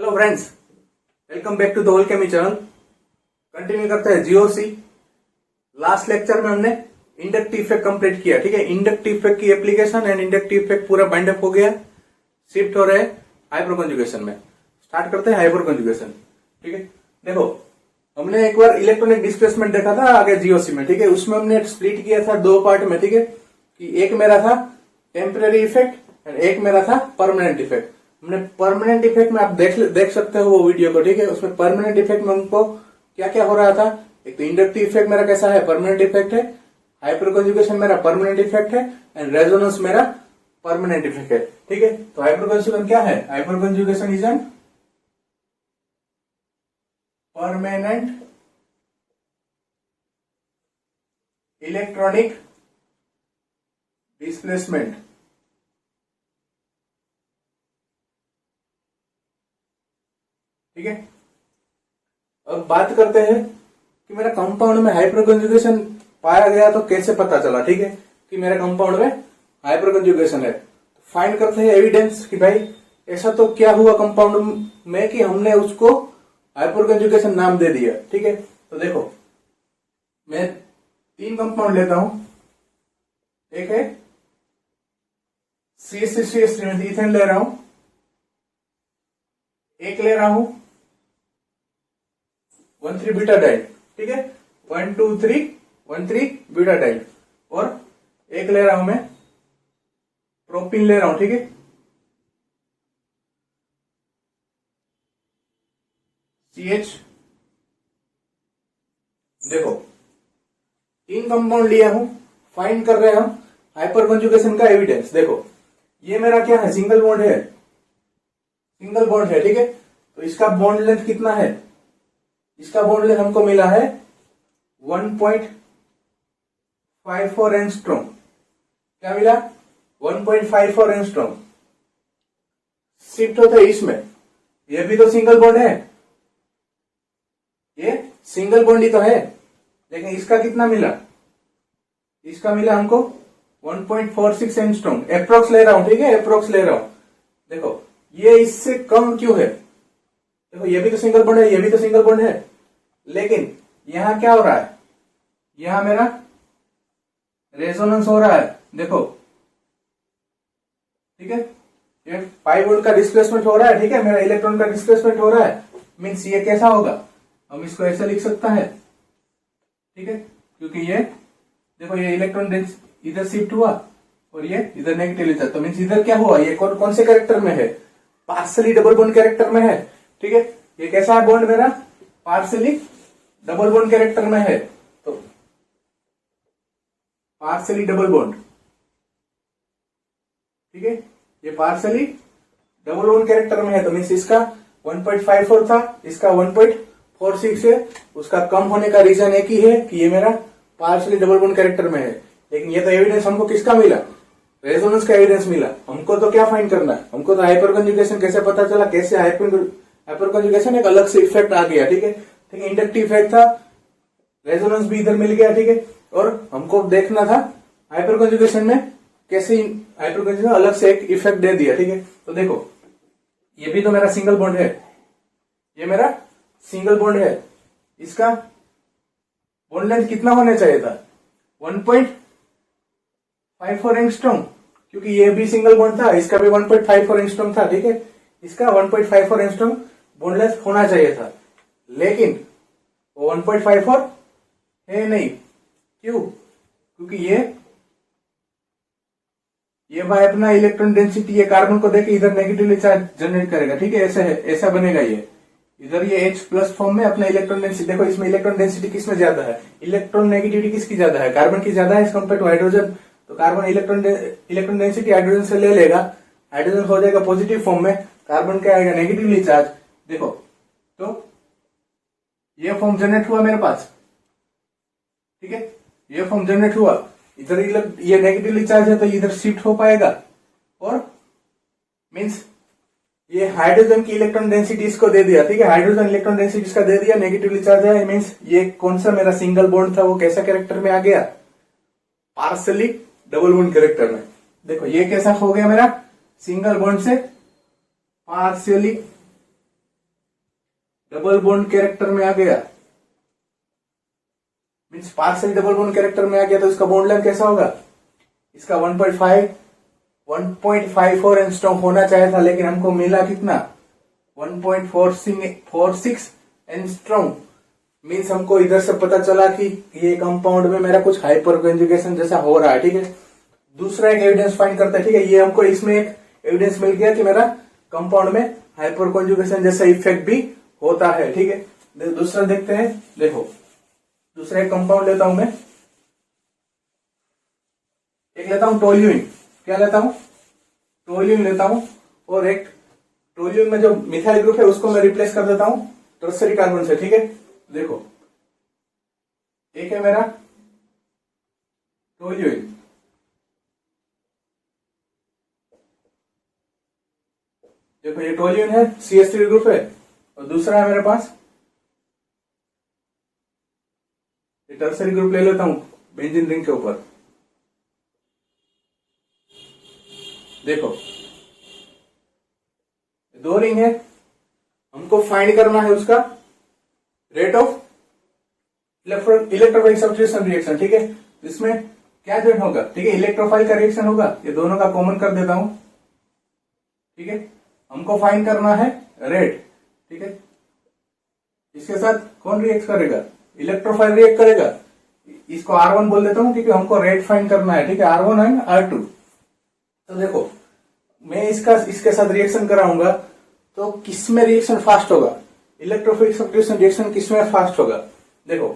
Hello friends, welcome back to the whole chemi channel. Continue करते हैं GOC. Last lecture में हमने inductive effect complete किया। ठीक है, इंडक्टिव इफेक्ट की एप्लीकेशन एंड इंडक्टिव इफेक्ट पूरा बाइंड अप हो गया। शिफ्ट हो रहे हैं हाइपर कंजुगेशन में। स्टार्ट करते हैं हाइपर कंजुगेशन। ठीक है, देखो हमने एक बार इलेक्ट्रॉनिक डिस्प्लेसमेंट देखा था आगे जीओसी में। ठीक है, उसमें हमने स्प्लिट किया था दो पार्ट में। ठीक है, कि एक मेरा था टेम्पररी इफेक्ट एंड एक मेरा था परमानेंट इफेक्ट। हमने परमानेंट इफेक्ट में आप देख सकते हो वो वीडियो को। ठीक है, उसमें परमानेंट इफेक्ट में हमको क्या क्या हो रहा था। एक तो इंडक्टिव इफेक्ट मेरा कैसा है, परमानेंट इफेक्ट है। हाइपर कंजुगेशन मेरा परमानेंट इफेक्ट है एंड रेजोनेंस मेरा परमानेंट इफेक्ट है। ठीक है, तो हाइपर कंजुगेशन क्या है? Hyper conjugation is an permanent electronic displacement. ठीक है, अब बात करते हैं कि मेरा कंपाउंड में हाइपर कंजुगेशन पाया गया तो कैसे पता चला। ठीक है, कि मेरे कंपाउंड में हाइपर कंजुगेशन है। फाइंड करते हैं एविडेंस कि भाई ऐसा तो क्या हुआ कंपाउंड में कि हमने उसको हाइपर कंजुगेशन नाम दे दिया। ठीक है, तो देखो मैं 3 कंपाउंड लेता हूं। एक है CH3 इथेन ले रहा हूं, एक ले रहा हूं 1,3 बीटाडाइन। ठीक है, 1 2 3 1,3 बीटाडाइन, और एक ले रहा हूं मैं प्रोपिन ले रहा हूं। ठीक है, CH। देखो 3 कंपाउंड लिया हूं, फाइंड कर रहे हैं हम हाइपर कंजुगेशन का एविडेंस। देखो ये मेरा क्या है, सिंगल बॉन्ड है। सिंगल बॉन्ड है। ठीक है, तो इसका बॉन्ड लेंथ कितना है? इसका बॉन्ड लेंथ हमको मिला है 1.54 एंगस्ट्रॉम। क्या मिला? 1.54 एंगस्ट्रॉम। शिफ्ट होता है इसमें। ये भी तो सिंगल बॉन्ड है, ये सिंगल बॉन्ड ही तो है, लेकिन इसका कितना मिला? इसका मिला हमको 1.46 एंगस्ट्रॉम। एप्रोक्स ले रहा हूं। ठीक है, एप्रोक्स ले रहा हूं। देखो ये इससे कम क्यों है? देखो ये भी तो सिंगल बॉन्ड है, ये भी तो सिंगल बॉन्ड है, लेकिन यहां क्या हो रहा है? यहां मेरा रेजोनेंस हो रहा है। देखो ठीक है, ये पाई वोल्ट का डिस्प्लेसमेंट हो रहा है। ठीक है, मेरा इलेक्ट्रॉन का डिस्प्लेसमेंट हो रहा है। मीन्स ये कैसा होगा? हम इसको ऐसे लिख सकता है। ठीक है, क्योंकि ये देखो ये इलेक्ट्रॉन इधर शिफ्ट हुआ और ये इधर नेगेटिवली था, तो मीन्स इधर क्या हुआ? ये कौन से कैरेक्टर में है? पार्सली डबल बॉन्ड कैरेक्टर में है। ठीक है, ये कैसा है बॉन्ड मेरा? पार्सली डबल बॉन्ड कैरेक्टर में है। तो पार्सली डबल बॉन्ड। ठीक है, ये पार्सली डबल बॉन्ड कैरेक्टर में है, तो मीन्स इसका 1.54 था, इसका 1.46 है। उसका कम होने का रीजन एक ही है कि ये मेरा पार्सली डबल बॉन्ड कैरेक्टर में है। लेकिन ये तो एविडेंस हमको किसका मिला? रेजोनेंस का एविडेंस मिला। हमको तो क्या फाइंड करना है? हमको तो हाइपर कंजुगेशन कैसे पता चला, कैसे हाइपर कंजुगेशन एक अलग से इफेक्ट आ गया। ठीक है, ठीक है, इंडक्टिव इफेक्ट था, रेजोनेंस भी इधर मिल गया। ठीक है, और हमको देखना था हाइपर कंजुगेशन में कैसे हाइपर कंजुगेशन अलग से एक इफेक्ट दे दिया। ठीक है, तो देखो ये भी तो मेरा सिंगल बॉन्ड है, ये मेरा सिंगल बॉन्ड है। इसका बॉन्ड लेंथ कितना होना चाहिए था? 1.54 एंगस्ट्रॉम, क्योंकि ये भी सिंगल बॉन्ड था, इसका भी 1.54 एंगस्ट्रॉम था। ठीक है, इसका 1.54 एंगस्ट्रॉम बॉन्ड लेंथ होना चाहिए था, लेकिन वो 1.54 है नहीं। क्यों? क्योंकि ये भाई अपना इलेक्ट्रॉन डेंसिटी ये कार्बन को देके इधर नेगेटिवली चार्ज जनरेट करेगा। ठीक है, ऐसा है, ऐसा बनेगा। ये इधर ये H प्लस फॉर्म में अपना इलेक्ट्रॉन डेंसिटी, देखो इसमें इलेक्ट्रॉन डेंसिटी किसमें ज्यादा है? इलेक्ट्रॉन नेगेटिविटी किसकी ज्यादा है? कार्बन की ज्यादा है एज कम्पेयर टू हाइड्रोजन। तो कार्बन इलेक्ट्रॉन डेंसिटी हाइड्रोजन से ले लेगा, हाइड्रोजन हो जाएगा पॉजिटिव फॉर्म में, कार्बन क्या आएगा? Negatively charge. देखो तो ये फॉर्म जनरेट हुआ मेरे पास। ठीक है, ये फॉर्म जनरेट हुआ, इधर ये नेगेटिवली चार्ज है तो इधर शिफ्ट हो पाएगा, और मीन्स ये हाइड्रोजन की इलेक्ट्रॉन डेंसिटी इसको दे दिया। ठीक है, हाइड्रोजन इलेक्ट्रॉन डेंसिटी इसका दे दिया, नेगेटिवली चार्ज है। मीन्स ये कौन सा मेरा सिंगल बॉन्ड था वो कैसा कैरेक्टर में आ गया? पार्सली डबल बॉन्ड कैरेक्टर में। देखो ये कैसा हो गया मेरा? सिंगल बॉन्ड से पार्शियली डबल बॉन्ड कैरेक्टर में आ गया, means partial double bond character में आ गया, तो इसका बॉन्ड लेंथ कैसा होगा? इसका 1.54 एंगस्ट्रॉम होना चाहिए था, लेकिन हमको मिला कितना? 1.46 एंगस्ट्रॉम। मीन्स हमको इधर से पता चला कि ये कंपाउंड में मेरा कुछ हाइपर कंजुगेशन जैसा हो रहा है, ठीक है। दूसरा एक एविडेंस फाइंड करते हैं, ठीक है। ये हमको इसमें एक एविडेंस मिल गया कि मेरा कंपाउंड में हाइपर कंजुगेशन जैसा इफेक्ट भी होता है, ठीक है। दूसरा देखते हैं, देखो दूसरा एक कंपाउंड लेता हूं मैं, एक लेता हूं टोल्यूइन। क्या लेता हूं? टोल्यूइन लेता हूं, और एक टोल्यूइन में जो मिथाइल ग्रुप है उसको मैं रिप्लेस कर देता हूं टर्सरी कार्बन से, ठीक है। देखो एक है मेरा टोल्यूइन, देखो ये टोल्यूइन है, CH3 ग्रुप है, और दूसरा है मेरे पास ये टर्सरी ग्रुप ले लेता हूं बेंजीन रिंग के ऊपर। देखो दो रिंग है, हमको फाइंड करना है उसका rate of electrophile substitution reaction, ठीक है। इसमें क्या रेट होगा? ठीक है, इलेक्ट्रोफाइल का रिएक्शन होगा, ये दोनों का कॉमन कर देता हूं, ठीक है। हमको फाइंड करना है रेट, ठीक है। इसके साथ कौन रिएक्ट करेगा? इलेक्ट्रोफाइल रिएक्ट करेगा, इसको R1 बोल देता हूं, ठीक है। हमको रेट फाइंड करना है, ठीक है, R1 एंड R2। तो देखो मैं इसके साथ रिएक्शन कराऊंगा तो किसमें रिएक्शन फास्ट होगा? इलेक्ट्रोफाइल सब्स्टिट्यूशन रिएक्शन किसमें फास्ट होगा? देखो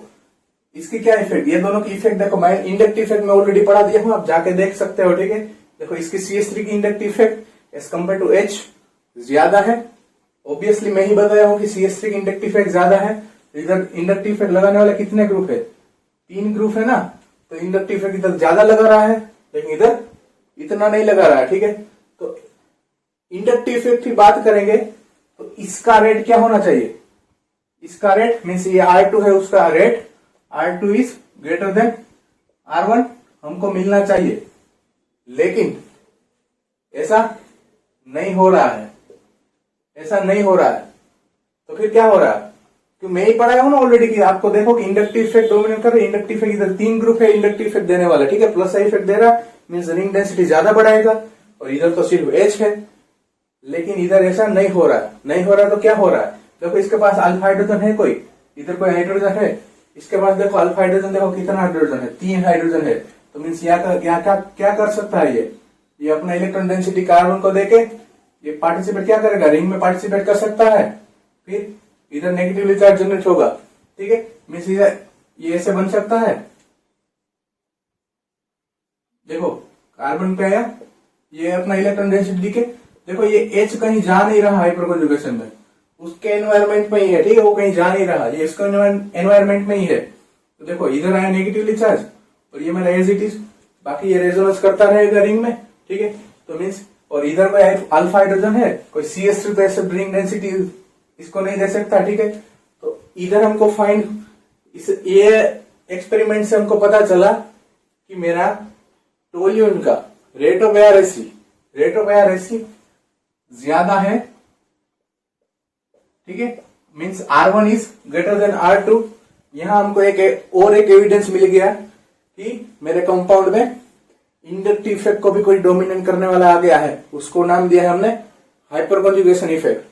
इसकी क्या इफेक्ट, ये दोनों की इफेक्ट देखो, मैं इंडक्टिव इफेक्ट में ऑलरेडी पढ़ा दिया हूं, आप जाके देख सकते हो, ठीक है। देखो इसकी CH3 की inductive effect as compare to H ज्यादा है, ऑब्वियसली मैं ही बताया हूं कि CH3 की इंडक्टिव इफेक्ट ज्यादा है। इधर इंडक्टिव इफेक्ट लगाने वाले कितने ग्रुप है? 3 ग्रुप है ना, तो इंडक्टिव इफेक्ट इधर ज्यादा लगा रहा है, लेकिन इधर इतना नहीं लगा रहा है, ठीक है। तो इंडक्टिव इफेक्ट की बात करेंगे तो इसका रेट क्या होना चाहिए? इसका रेट मीन्स ये R2 है, उसका rate R2 is greater than R1 हमको मिलना चाहिए, लेकिन ऐसा नहीं हो रहा है, ऐसा नहीं हो रहा है। तो फिर क्या हो रहा है? क्योंकि मैं ही पढ़ाया हूं ना ऑलरेडी कि आपको देखो कि इंडक्टिव इफेक्ट डोमिनेट कर रहा है, इंडक्टिव इफेक्ट इधर 3 ग्रुप है इंडक्टिव इफेक्ट देने वाला, ठीक है। प्लस इफेक्ट दे रहा मीन्स रिंग डेंसिटी ज्यादा बढ़ाएगा, और इधर तो सिर्फ H है, लेकिन इधर ऐसा नहीं हो रहा है। नहीं हो रहा तो क्या हो रहा है? देखो इसके पास अल्फा हाइड्रोजन है कोई, इधर कोई हाइड्रोजन है, इसके पास देखो अल्फा हाइड्रोजन, देखो कितना हाइड्रोजन है? 3 हाइड्रोजन है। तो मीन्स यहाँ क्या कर सकता है ये अपना इलेक्ट्रॉन डेंसिटी कार्बन को देके ये पार्टिसिपेट क्या करेगा? रिंग में पार्टिसिपेट कर सकता है, फिर इधर नेगेटिवली चार्ज जनरेट होगा, ठीक है। मीन्स ये ऐसे बन सकता है, देखो कार्बन पे आया, ये अपना इलेक्ट्रॉन डेंसिटी दिखे, देखो ये H कहीं जा नहीं रहा हाइपर कंजुगेशन में, उसके एनवायरमेंट में ही है, ठीक है, वो कहीं जा नहीं रहा, ये इसका एनवायरमेंट में ही है। तो देखो इधर आया नेगेटिवली चार्ज, और ये मेरा एज इट इज, बाकी ये रेजोनेंस करता रहेगा रिंग में, ठीक है। तो मीन्स और इधर कोई अल्फा हाइड्रोजन है, कोई CH3 तो ऐसे रिंग डेंसिटी इसको नहीं दे सकता, ठीक है। तो इधर हमको फाइंड ये एक्सपेरिमेंट से हमको पता चला कि मेरा टोल्यूइन का रेट ऑफ ARSC ज्यादा है, ठीक है। Means R1 is greater than R2। यहां हमको एक एविडेंस मिल गया कि मेरे कंपाउंड में इंडक्टिव इफेक्ट को भी कोई डोमिनेट करने वाला आ गया है, उसको नाम दिया है हमने हाइपर कंजुगेशन इफेक्ट।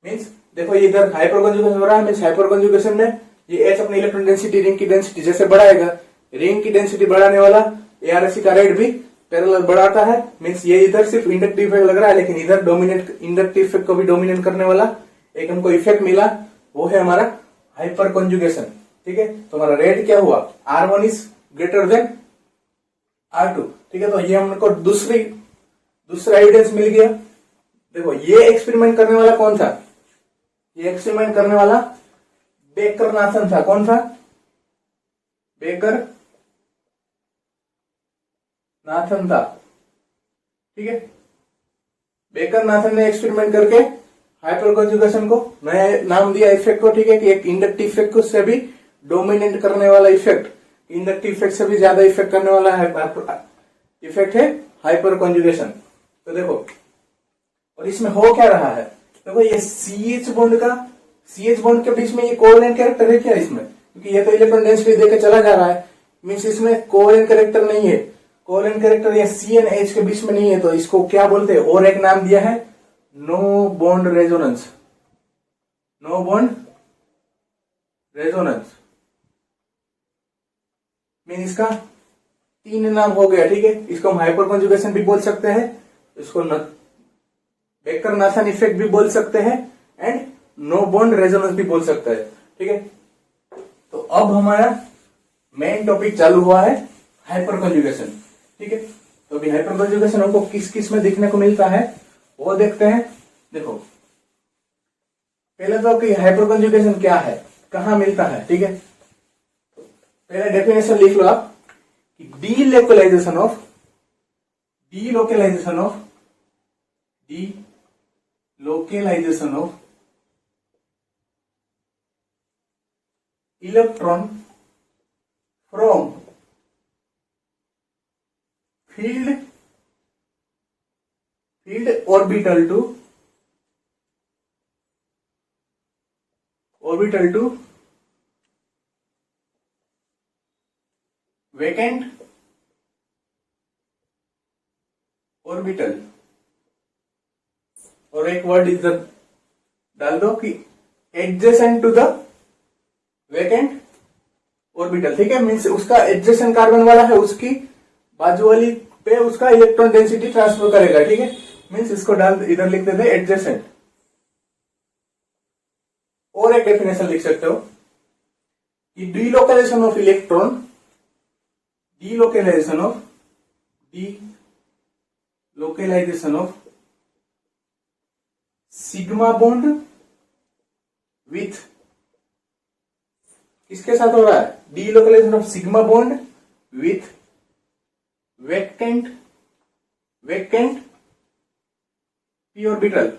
मीन्स देखो ये इधर हाइपर कंजुगेशन हो रहा है, मीन्स हाइपर कंजुगेशन में ये H अपनी इलेक्ट्रॉन डेंसिटी रिंग की डेंसिटी जैसे बढ़ाएगा, रिंग की डेंसिटी बढ़ाने वाला ARSC का रेट भी पैरेलल बढ़ाता है। मीन्स ये इधर सिर्फ इंडक्टिव इफेक्ट लग रहा है, लेकिन इधर इंडक्टिव इफेक्ट को भी डोमिनेट करने वाला एक हमको इफेक्ट मिला, वो है हमारा हाइपर कंजुगेशन, ठीक है। तो हमारा रेट क्या हुआ? R1 is greater than R2, ठीक है। तो ये हमको दूसरा एविडेंस मिल गया। देखो ये एक्सपेरिमेंट करने वाला कौन था? ये एक्सपेरिमेंट करने वाला बेकर नाथन था। कौन था? बेकर नाथन था, ठीक है। बेकर नाथन ने एक्सपेरिमेंट करके हाइपर कंजुगेशन को नया नाम दिया इफेक्ट को, ठीक है, कि एक इंडक्टिव इफेक्ट को से भी डोमिनेट करने वाला इफेक्ट, इंडक्टिव इफेक्ट से भी ज्यादा इफेक्ट करने वाला इफेक्ट है हाइपर कंजुगेशन। तो देखो और इसमें हो क्या रहा है? देखो ये CH बॉन्ड का CH बॉन्ड के बीच में ये कोवेलेंट कैरेक्टर है क्या इसमें? क्योंकि ये तो इलेक्ट्रॉन डेंसिटी देके चला जा रहा है, मीन्स इसमें कोवेलेंट कैरेक्टर नहीं है। कोवेलेंट कैरेक्टर या CNH के बीच में नहीं है, तो इसको क्या बोलते हैं? और एक नाम दिया है no bond resonance. No bond resonance mean इसका 3 नाम हो गया, ठीक है। इसको हम हाइपर कॉन्जुगेशन भी बोल सकते हैं, इसको बेकर नाथन इफेक्ट भी बोल सकते हैं, एंड नो बॉन्ड रेजोनेंस भी बोल सकते हैं, ठीक है। तो अब हमारा मेन टॉपिक चालू हुआ है हाइपर कॉन्जुगेशन, ठीक है। तो अभी हाइपर कॉन्जुगेशन हमको किस किस में देखने को मिलता है वो देखते हैं। देखो पहले तो कि हाइपर कॉन्जुगेशन क्या है, कहां मिलता है, ठीक है। पहले डेफिनेशन लिख लो आप कि delocalisation of electron from field orbital to vacant orbital, और एक वर्ड इधर डाल दो कि adjacent to the vacant orbital, ठीक है। मीन्स उसका एडजेसेंट कार्बन वाला है, उसकी बाजू वाली पे उसका इलेक्ट्रॉन डेंसिटी ट्रांसफर करेगा, ठीक है। मीन्स इसको डाल इधर लिख देते हैं एडजेसेंट। और एक डेफिनेशन लिख सकते हो कि delocalisation of sigma bond with, किसके साथ हो रहा है? Delocalisation of sigma bond with vacant p orbital,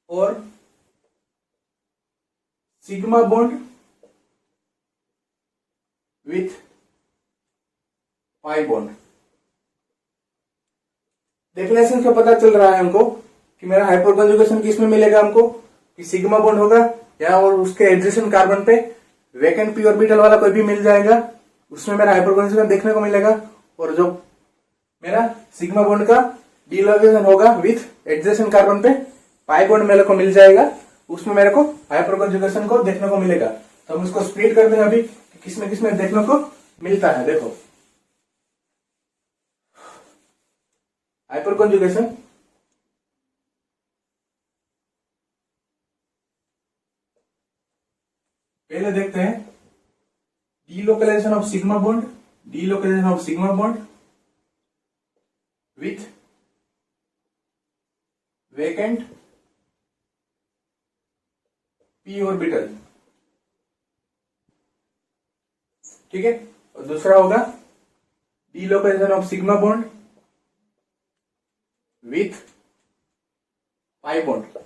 और sigma bond with pi bond. Definition से पता चल रहा है हमको कि मेरा हाइपर कॉन्जुगेशन किस में मिलेगा हमको, कि सिग्मा बॉन्ड होगा या और उसके एडजेसेंट कार्बन पे वैकेंट p ऑर्बिटल वाला कोई भी मिल जाएगा, उसमें मेरा हाइपर कॉन्जुगेशन देखने को मिलेगा। और जो मेरा सिग्मा बॉन्ड का डीलोकलाइजेशन होगा विथ एडजेसेंट कार्बन पे पाई बॉन्ड मेरे को मिल जाएगा, उसमें मेरे को हाइपर कॉन्जुगेशन को देखने को मिलेगा। तो हम इसको स्प्लिट करते हैं अभी कि किसमें किसमें देखने को मिलता है। देखो हाइपर कॉन्जुगेशन, पहले देखते हैं delocalization of sigma bond with vacant p orbital, ठीक है। और दूसरा होगा delocalization of sigma bond with pi bond.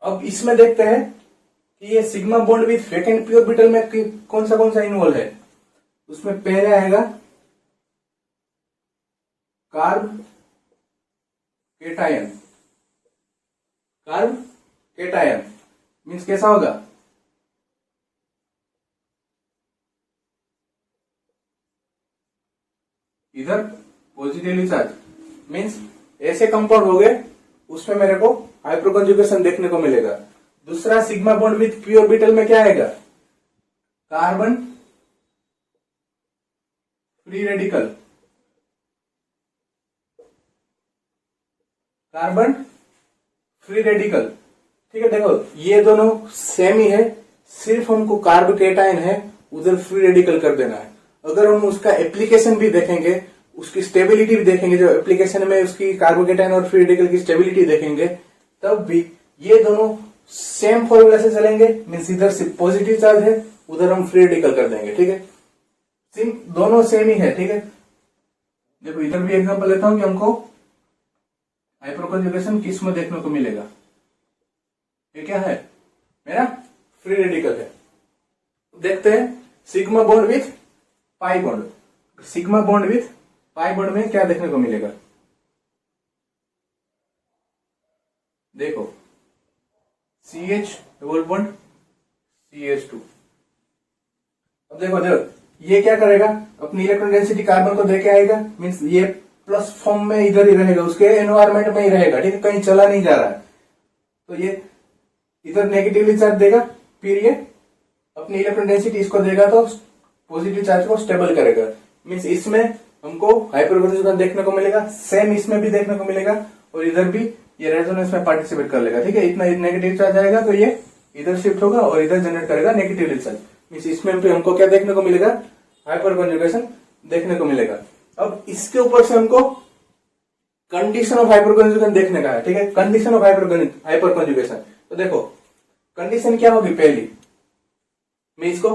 अब इसमें देखते हैं कि ये sigma bond with vacant p orbital में कौन सा इन्वॉल्व है। उसमें पहले आएगा कार्ब केटायन मीन्स कैसा होगा, इधर पॉजिटिवली चार्ज, मीन्स ऐसे कंपाउंड हो गए उसमें मेरे को हाइपर कॉन्जुगेशन देखने को मिलेगा। दूसरा sigma bond with p orbital में क्या आएगा, कार्बन फ्री रेडिकल, ठीक है। देखो ये दोनों सेम ही है, सिर्फ हमको कार्ब केटायन है उधर फ्री रेडिकल कर देना है। अगर हम उसका एप्लीकेशन भी देखेंगे, उसकी स्टेबिलिटी भी देखेंगे, जो एप्लीकेशन में उसकी कार्बोकेटायन और फ्री रेडिकल की स्टेबिलिटी देखेंगे, तब भी ये दोनों सेम फॉर्मूला से चलेंगे। मीन्स इधर से पॉजिटिव चार्ज है, उधर हम फ्री रेडिकल कर देंगे, ठीक है। दोनों सेम ही है, ठीक है। देखो इधर भी एग्जांपल लेता हूं कि हमको हाइपर कॉन्जुगेशन किस में देखने को मिलेगा। ये क्या है, मेरा फ्री रेडिकल है। देखते हैं sigma bond with pi bond pi bond में क्या देखने को मिलेगा, देखो CH डबल बॉन्ड CH2। अब देखो ये क्या करेगा, अपनी इलेक्ट्रॉन डेंसिटी कार्बन को देके आएगा, मींस ये प्लस फॉर्म में इधर ही रहेगा, उसके एनवायरमेंट में ही रहेगा, ठीक है, कहीं चला नहीं जा रहा है। तो ये इधर नेगेटिवली चार्ज देगा, फिर ये अपनी इलेक्ट्रॉन डेंसिटी इसको देगा तो पॉजिटिव चार्ज को स्टेबल करेगा। मींस इसमें हमको हाइपरकॉन्जुगेशन देखने को मिलेगा, सेम इसमें भी देखने को मिलेगा, और इधर भी ये रेजोनेंस में पार्टिसिपेट कर लेगा, ठीक है। इतना नेगेटिव चार्ज आएगा तो ये इधर शिफ्ट होगा और इधर जनरेट करेगा नेगेटिव चार्ज। मींस इसमें भी हमको क्या देखने को मिलेगा, हाइपरकॉन्जुगेशन देखने को मिलेगा। अब इसके ऊपर से हमको कंडीशन ऑफ हाइपरकॉन्जुगेशन देखने का है, ठीक है। कंडीशन ऑफ हाइपरकॉन्जुगेशन, तो देखो कंडीशन क्या होगी, पहली मैं इसको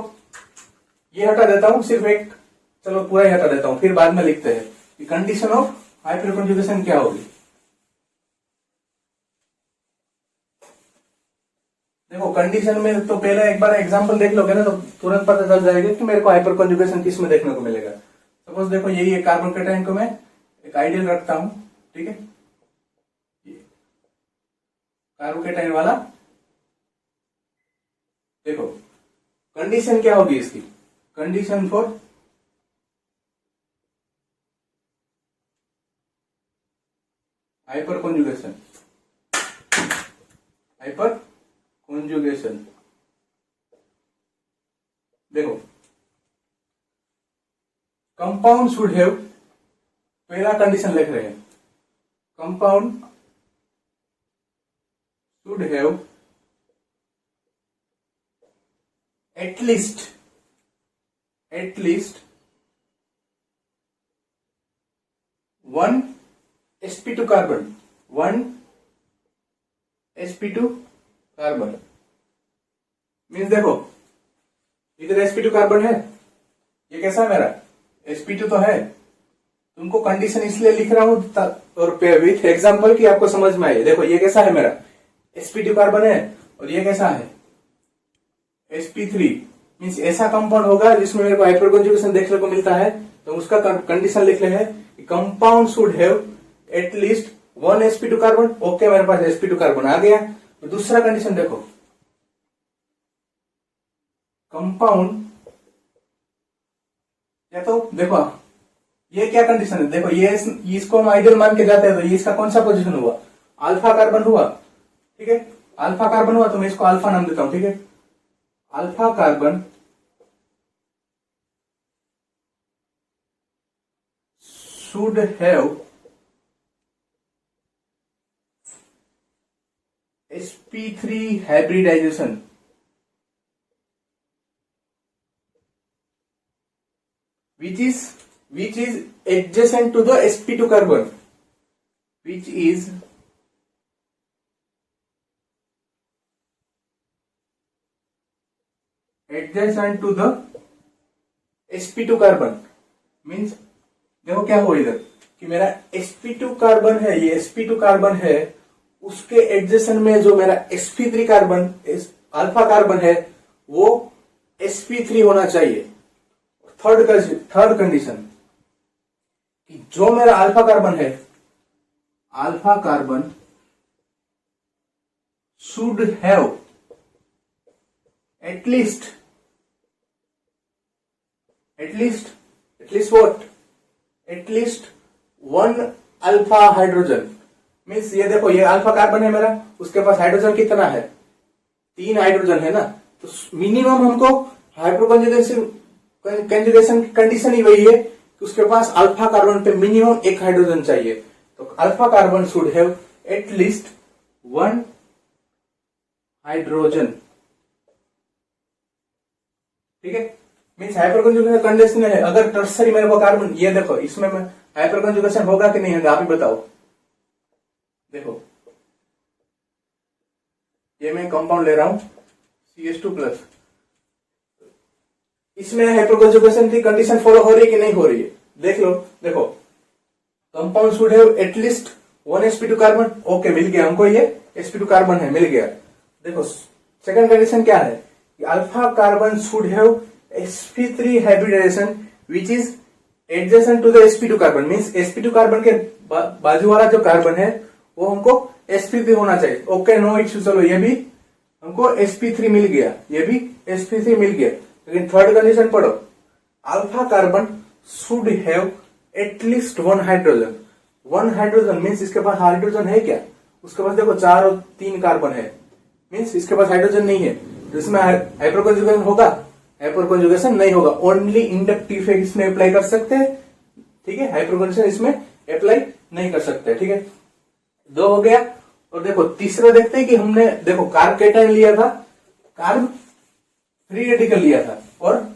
ये हटा देता हूं, सिर्फ एक, चलो पूरा ही हटा देता हूं, फिर बाद में लिखते हैं कि कंडीशन ऑफ हाइपरकॉन्जुगेशन क्या होगी। देखो कंडीशन में तो पहले एक बार एग्जांपल देख लोगे ना तो तुरंत पता चल जाएगा कि मेरे को हाइपरकॉन्जुगेशन किस में देखने को मिलेगा। सपोज देखो यही है कार्बन कैटायन को मैं एक आइडियल रखता हूं, ठीक है, कार्बन कैटायन वाला। देखो कंडीशन क्या होगी इसकी, कंडीशन फॉर हाइपरकॉन्जुगेशन, हाइपरकॉन्जुगेशन, देखो कंपाउंड शुड हैव, पहला कंडीशन लिख रहे हैं, compound should have at least one sp2 carbon, one sp2 carbon. Means देखो इधर sp2 कार्बन है, ये कैसा है मेरा sp2 तो है, तुमको कंडीशन इसलिए लिख रहा हूं और विथ एग्जांपल की आपको समझ में आए। देखो ये कैसा है मेरा sp2 कार्बन है और ये कैसा है sp3, मीन्स ऐसा कंपाउंड होगा जिसमें मेरे को हाइपरकॉन्जुगेशन देखने को मिलता है, तो उसका कंडीशन लिख रहे हैं compound should have at least one sp2 carbon. Okay मेरे पास sp2 कार्बन आ गया। तो दूसरा कंडीशन देखो, कंपाउंड, या तो देखो ये क्या कंडीशन है, देखो ये इसको हम आइडियल मान के जाते हैं, तो ये इसका कौन सा पोजीशन हुआ, अल्फा कार्बन हुआ, ठीक है, अल्फा कार्बन हुआ, तो मैं इसको अल्फा नाम देता हूं, ठीक है। Alpha carbon should have sp3 hybridization, which is adjacent to the sp2 carbon, which is adjacent to the sp2 carbon. Means देखो क्या हुआ इधर कि मेरा sp2 कार्बन है, ये sp2 कार्बन है, उसके एडजेसेंट में जो मेरा sp3 कार्बन अल्फा कार्बन है वो sp3 होना चाहिए। थर्ड कंडीशन कि जो मेरा अल्फा कार्बन है, alpha carbon should have at least what? At least one alpha hydrogen. Means ये देखो ये अल्फा कार्बन है मेरा, उसके पास हाइड्रोजन कितना है, 3 हाइड्रोजन है ना, तो मिनिमम हमको हाइपरकॉन्जुगेशन की कंडीशन ही वही है कि उसके पास अल्फा कार्बन पे मिनिमम 1 हाइड्रोजन चाहिए। तो alpha carbon should have at least 1 hydrogen, ठीक है। मीन्स हाइपरकॉन्जुगेशन कंडीशन है। अगर टर्सरी मेरे को कार्बन, ये देखो इसमें हाइपरकॉन्जुगेशन होगा कि नहीं होगा, आप ही बताओ। देखो ये मैं कंपाउंड ले रहा हूं CH2+, इसमें हाइपरकॉन्जुगेशन की कंडीशन फॉलो हो रही है कि नहीं हो रही है, देख लो। देखो compound should have at least 1 sp2 carbon, okay मिल गया हमको, ये sp2 कार्बन है, मिल गया। देखो सेकंड कंडीशन क्या है, alpha carbon should have sp3 hybridization which is adjacent to the sp2 carbon means sp2 carbon के बाजू वाला जो कार्बन है वो हमको sp3 होना चाहिए। ओके, नो इश्यू, चलो ये भी हमको sp3 मिल गया, ये भी sp3 मिल गया। लेकिन थर्ड कंडीशन पढ़ो, alpha carbon should have at least one hydrogen. One hydrogen means इसके पास हाइड्रोजन है क्या? उसके पास देखो 4 और 3 कार्बन है, मीन्स इसके पास हाइड्रोजन नहीं है। तो इसमें हाइपर कॉन्जुगेशन होगा? हाइपर कॉन्जुगेशन नहीं होगा। ओनली इंडक्टिव इफेक्ट इसमें अप्लाई कर सकते हैं, ठीक है। हाइपर कॉन्जुगेशन इसमें अप्लाई नहीं कर सकते, ठीक है। 2 हो गया। और देखो तीसरा देखते हैं कि हमने देखो कार्ब कैटायन लिया था, कार्ब फ्री रेडिकल लिया था और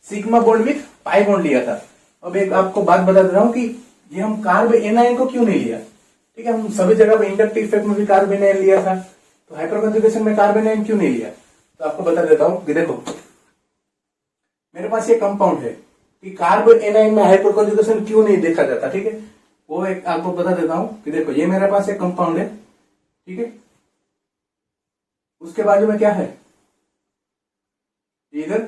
sigma bond with pi bond लिया था। अब एक आपको बात बता दे रहा हूं कि ये हम कार्ब एनायन को क्यों नहीं लिया, ठीक है। हम सभी जगह पे इंडक्टिव इफेक्ट में भी कार्ब एनायन लिया था, तो हाइपर कॉन्जुगेशन में कार्ब एनायन क्यों नहीं लिया? तो आपको बता देता हूं कि देखो मेरे पास ये कंपाउंड है कि कार्ब एनायन में हाइपर कॉन्जुगेशन क्यों नहीं देखा जाता, ठीक है। वो एक आपको बता देता हूं कि देखो ये मेरे पास एक कंपाउंड है, ठीक है। उसके बाजू में क्या है? इधर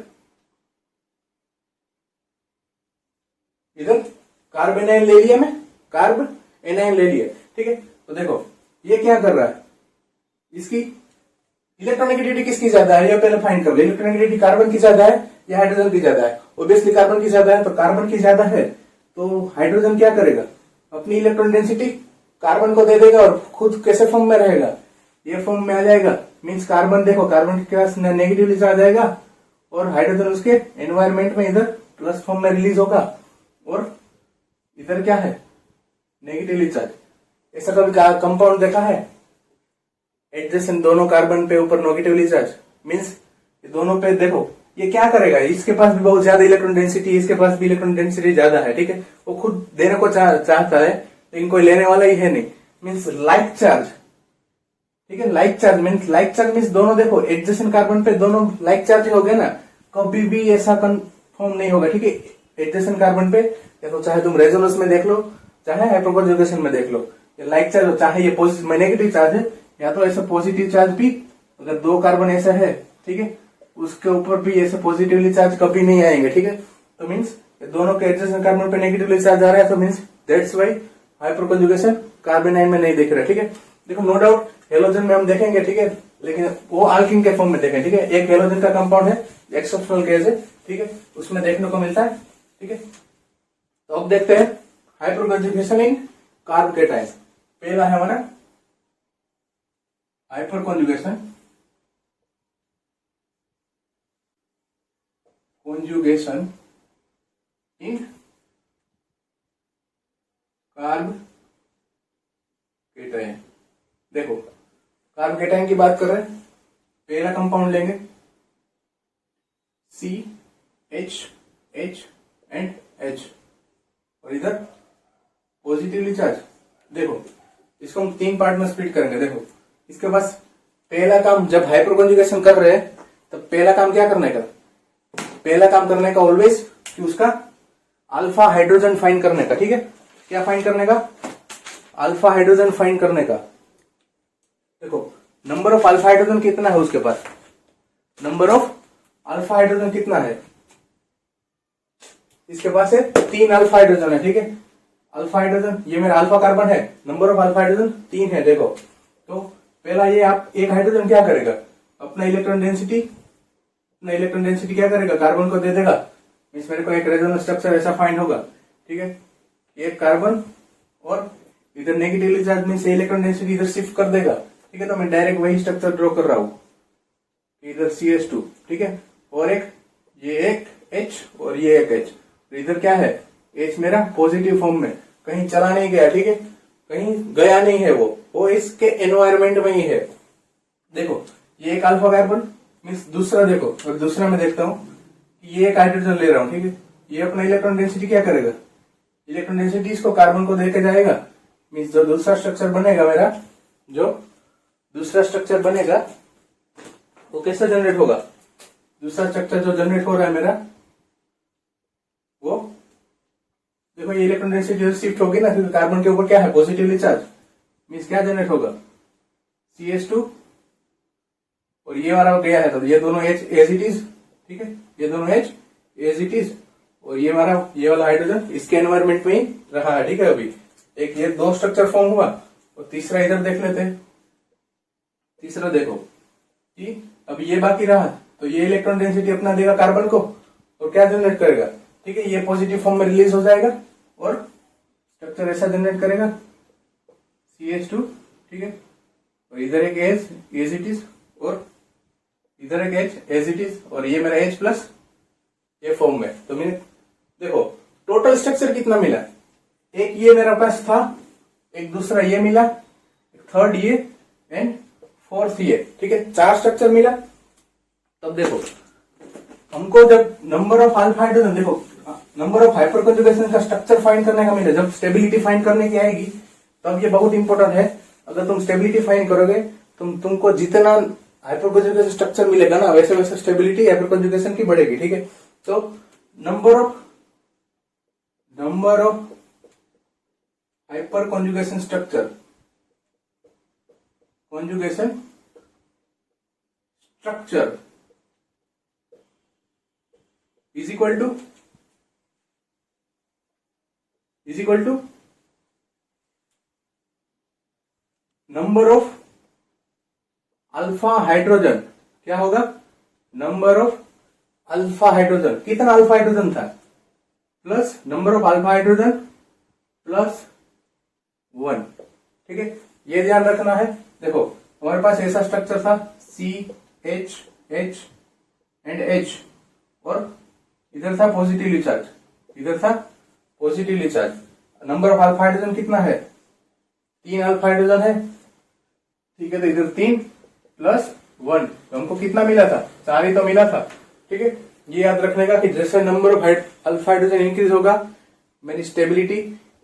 कार्ब एनायन ले लिया, मैं कार्ब एनायन ले लिया, ठीक है। तो देखो ये क्या कर रहा है, इसकी इलेक्ट्रोनेगेटिविटी किसकी ज्यादा है ये पहले फाइंड कर लो। इलेक्ट्रोनेगेटिविटी कार्बन की ज्यादा है या हाइड्रोजन की ज्यादा है? ऑब्वियसली कार्बन की ज्यादा है, तो कार्बन की ज्यादा है तो हाइड्रोजन क्या करेगा, अपनी इलेक्ट्रॉन डेंसिटी कार्बन को दे देगा और खुद कैसे फॉर्म में रहेगा, ये फॉर्म में आ जाएगा। मींस कार्बन देखो, कार्बन के पास नेगेटिवली चार्ज आएगा और हाइड्रोजन उसके एनवायरमेंट में इधर प्लस फॉर्म में रिलीज होगा और इधर क्या है, नेगेटिवली चार्ज। ऐसा कभी कंपाउंड देखा है? एडजेसेंट दोनों कार्बन पे ऊपर नेगेटिवली चार्ज, मींस दोनों पे देखो ये क्या करेगा, इसके पास भी बहुत ज्यादा इलेक्ट्रॉन डेंसिटी, इसके पास भी इलेक्ट्रॉन डेंसिटी ज्यादा है, ठीक है। वो खुद देने को चाहता है लेकिन कोई लेने वाला ही है नहीं, मींस लाइक चार्ज, ठीक है। लाइक चार्ज मीन्स दोनों देखो एडजेसेंट कार्बन पे दोनों लाइक चार्ज हो गए ना, कभी भी ऐसा कन्फर्म नहीं होगा, ठीक है। एडजेसेंट कार्बन पे देखो, चाहे तुम रेजोनेंस में देख लो चाहे हाइपरकॉन्जुगेशन में देख लो, ये लाइक चार्ज हो, चाहे ये पॉजिटिव नेगेटिव चार्ज है या तो ऐसा पॉजिटिव चार्ज भी, अगर 2 कार्बन ऐसा है, ठीक है, उसके ऊपर भी ऐसे पॉजिटिवली चार्ज कभी नहीं आएंगे, ठीक है। तो मीन्स दोनों के एडजेसेंट कार्बन पे नेगेटिवली चार्ज आ रहा है, तो means that's why hyper conjugation carbon ion में नहीं दिख रहा, ठीक है। देखो नो डाउट हेलोजन में हम देखेंगे, ठीक है, लेकिन वो अल्कीन के फॉर्म में देखें, ठीक है। एक हेलोजन का कंपाउंड है, एक्सेप्शनल केस है, ठीक है, उसमें देखने को मिलता है, ठीक है। तो अब देखते हैं हाइपर कॉन्जुगेशन इन कार्ब कैटायन। पहला है हमारा हाइपर कॉन्जुगेशन इन कार्ब कैटायन। देखो कार्ब कैटायन की बात कर रहे हैं, पहला कंपाउंड लेंगे CH एंड H और इधर पॉजिटिवली चार्ज। देखो इसको हम 3 पार्ट में स्प्लिट करेंगे। देखो इसके पास पहला काम, जब हाइपर कॉन्जुगेशन कर रहे हैं तब पहला काम क्या करने का, पहला काम करने का ऑलवेज कि उसका अल्फा हाइड्रोजन फाइंड करने का, ठीक है। क्या फाइंड करने का? अल्फा हाइड्रोजन फाइंड करने का। देखो नंबर ऑफ अल्फा हाइड्रोजन कितना है उसके पास, नंबर ऑफ अल्फा हाइड्रोजन कितना है इसके पास है, 3 अल्फा हाइड्रोजन है, ठीक है। अल्फा हाइड्रोजन, ये मेरा अल्फा कार्बन है, नंबर ऑफ अल्फा हाइड्रोजन 3 है। देखो तो पहला ये आप एक हाइड्रोजन क्या करेगा, अपना इलेक्ट्रॉन डेंसिटी क्या करेगा, कार्बन को दे देगा। मीन्स मेरे को एक रेजोनेंस स्ट्रक्चर ऐसा फाइंड होगा, ठीक है। एक कार्बन और इधर negatively charge means electron density इधर शिफ्ट कर देगा, ठीक है। तो मैं डायरेक्ट वही स्ट्रक्चर ड्रॉ कर रहा हूं, इधर CH2, ठीक है, और ये एक H और ये एक H। तो इधर क्या है, H मेरा पॉजिटिव फॉर्म में, कहीं चला नहीं गया, ठीक है, कहीं गया नहीं है, वो इसके एनवायरमेंट में ही है। देखो ये एक अल्फा कार्बन मीन्स दूसरा, देखो और दूसरा में देखता हूं कि ये एक हाइड्रोजन ले रहा हूं, ठीक है। ये अपना इलेक्ट्रॉन डेंसिटी क्या करेगा, इलेक्ट्रॉन डेंसिटी इसको कार्बन को देके जाएगा। मीन्स जो दूसरा स्ट्रक्चर बनेगा मेरा, जो दूसरा स्ट्रक्चर बनेगा वो कैसे जनरेट होगा, दूसरा स्ट्रक्चर जो जनरेट हो रहा है मेरा वो देखो, ये इलेक्ट्रॉन डेंसिटी शिफ्ट होगी ना, क्योंकि कार्बन के ऊपर क्या है, पॉजिटिवली चार्ज। मीन्स क्या जनरेट होगा, CH2 और ये वाला गया है, तो ये दोनों H एज इट इज, ठीक है, ये दोनों H एज इट इज और ये हमारा ये वाला हाइड्रोजन इसके एनवायरमेंट में ही रहा है, ठीक है। अभी एक ये दो स्ट्रक्चर फॉर्म हुआ और तीसरा इधर देख लेते हैं। तीसरा देखो कि अभी ये बाकी रहा, तो ये इलेक्ट्रॉन डेंसिटी अपना देगा कार्बन को और क्या जनरेट करेगा, ठीक है, ये पॉजिटिव फॉर्म में रिलीज हो जाएगा और स्ट्रक्चर ऐसा जनरेट करेगा CH2, ठीक है। और इधर एक H एज इट इज और इधर एक H एज इट इज और ये मेरा H प्लस ये फॉर्म में। तो मैंने देखो टोटल स्ट्रक्चर कितना मिला, एक ये मेरा पास था, एक दूसरा ये मिला, एक थर्ड ये एंड फोर्थ ये, ठीक है, 4 स्ट्रक्चर मिला। तब देखो हमको जब नंबर ऑफ अल्फा हाइड्रोजन, देखो नंबर ऑफ हाइपर कंजुगेशन का स्ट्रक्चर फाइंड करने का मिला, जब स्टेबिलिटी फाइंड करने की आएगी तब ये बहुत इंपॉर्टेंट है। अगर तुम स्टेबिलिटी फाइंड करोगे तुमको जितना हाइपर कंजुगेशन स्ट्रक्चर मिलेगा ना, वैसे वैसे स्टेबिलिटी हाइपर कंजुगेशन की बढ़ेगी, ठीक है। तो number of hyperconjugation structure is equal to number of alpha hydrogen. क्या होगा, नंबर ऑफ अल्फा हाइड्रोजन, कितना अल्फा हाइड्रोजन था, plus number of alpha hydrogen plus 1, ठीक है। ये ध्यान रखना है। देखो हमारे पास ऐसा स्ट्रक्चर था CH H एंड H और इधर था positively charge, number of alpha hydrogen कितना है, 3 अल्फा हाइड्रोजन है, ठीक है। तो इधर 3 प्लस 1, तो हमको कितना मिला था, 4 ही तो मिला था, ठीक है। ये याद रखने का कि जैसे number of alpha hydrogen increase होगा मेरी स्टेबिलिटी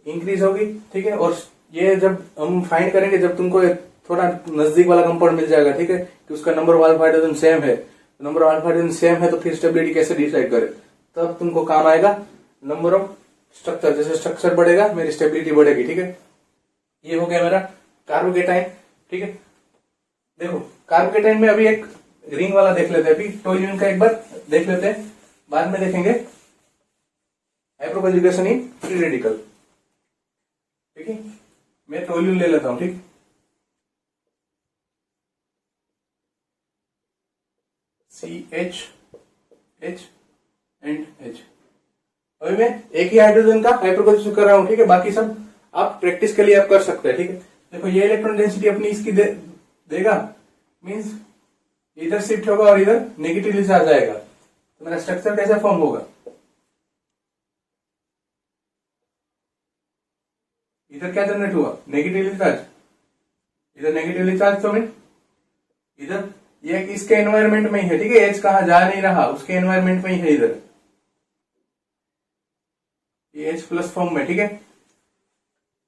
इंक्रीज होगी, ठीक है। और ये जब हम फाइंड करेंगे, जब तुमको थोड़ा नजदीक वाला कंपाउंड मिल जाएगा, ठीक है, कि उसका number of alpha hydrogen same है, number of alpha hydrogen same है, तो फिर स्टेबिलिटी कैसे डिसाइड करे, तब तुमको काम आएगा नंबर ऑफ स्ट्रक्चर। जैसे स्ट्रक्चर बढ़ेगा मेरी स्टेबिलिटी बढ़ेगी, ठीक है। ये हो गया मेरा कार्बोकेटाइन, ठीक है। देखो कार्बोकेटाइन में अभी एक रिंग वाला देख लेते हैं, अभी टोल्यूइन का एक बार देख लेते हैं, बाद में देखेंगे hyper conjugation in free radical, ठीक है। मैं टोल्यूइन ले लेता हूं, ठीक, CH H एंड H। अभी मैं एक ही हाइड्रोजन का हाइपर कंजुगेशन कर रहा हूं, ठीक है, बाकी सब आप प्रैक्टिस के लिए आप कर सकते हैं, ठीक है। देखो ये इलेक्ट्रॉन डेंसिटी अपनी इसकी देगा, मींस इधर शिफ्ट होगा और इधर नेगेटिवली चार्ज आएगा, तो मेरा स्ट्रक्चर कैसे फॉर्म होगा, इधर क्या जनरेट हुआ, नेगेटिवली चार्ज, इधर नेगेटिवली चार्ज, तो मीन इधर ये इसके एनवायरमेंट में ही है, ठीक है, H कहा जा नहीं रहा, उसके एनवायरमेंट में ही है इधर, ये H प्लस फॉर्म में, ठीक है।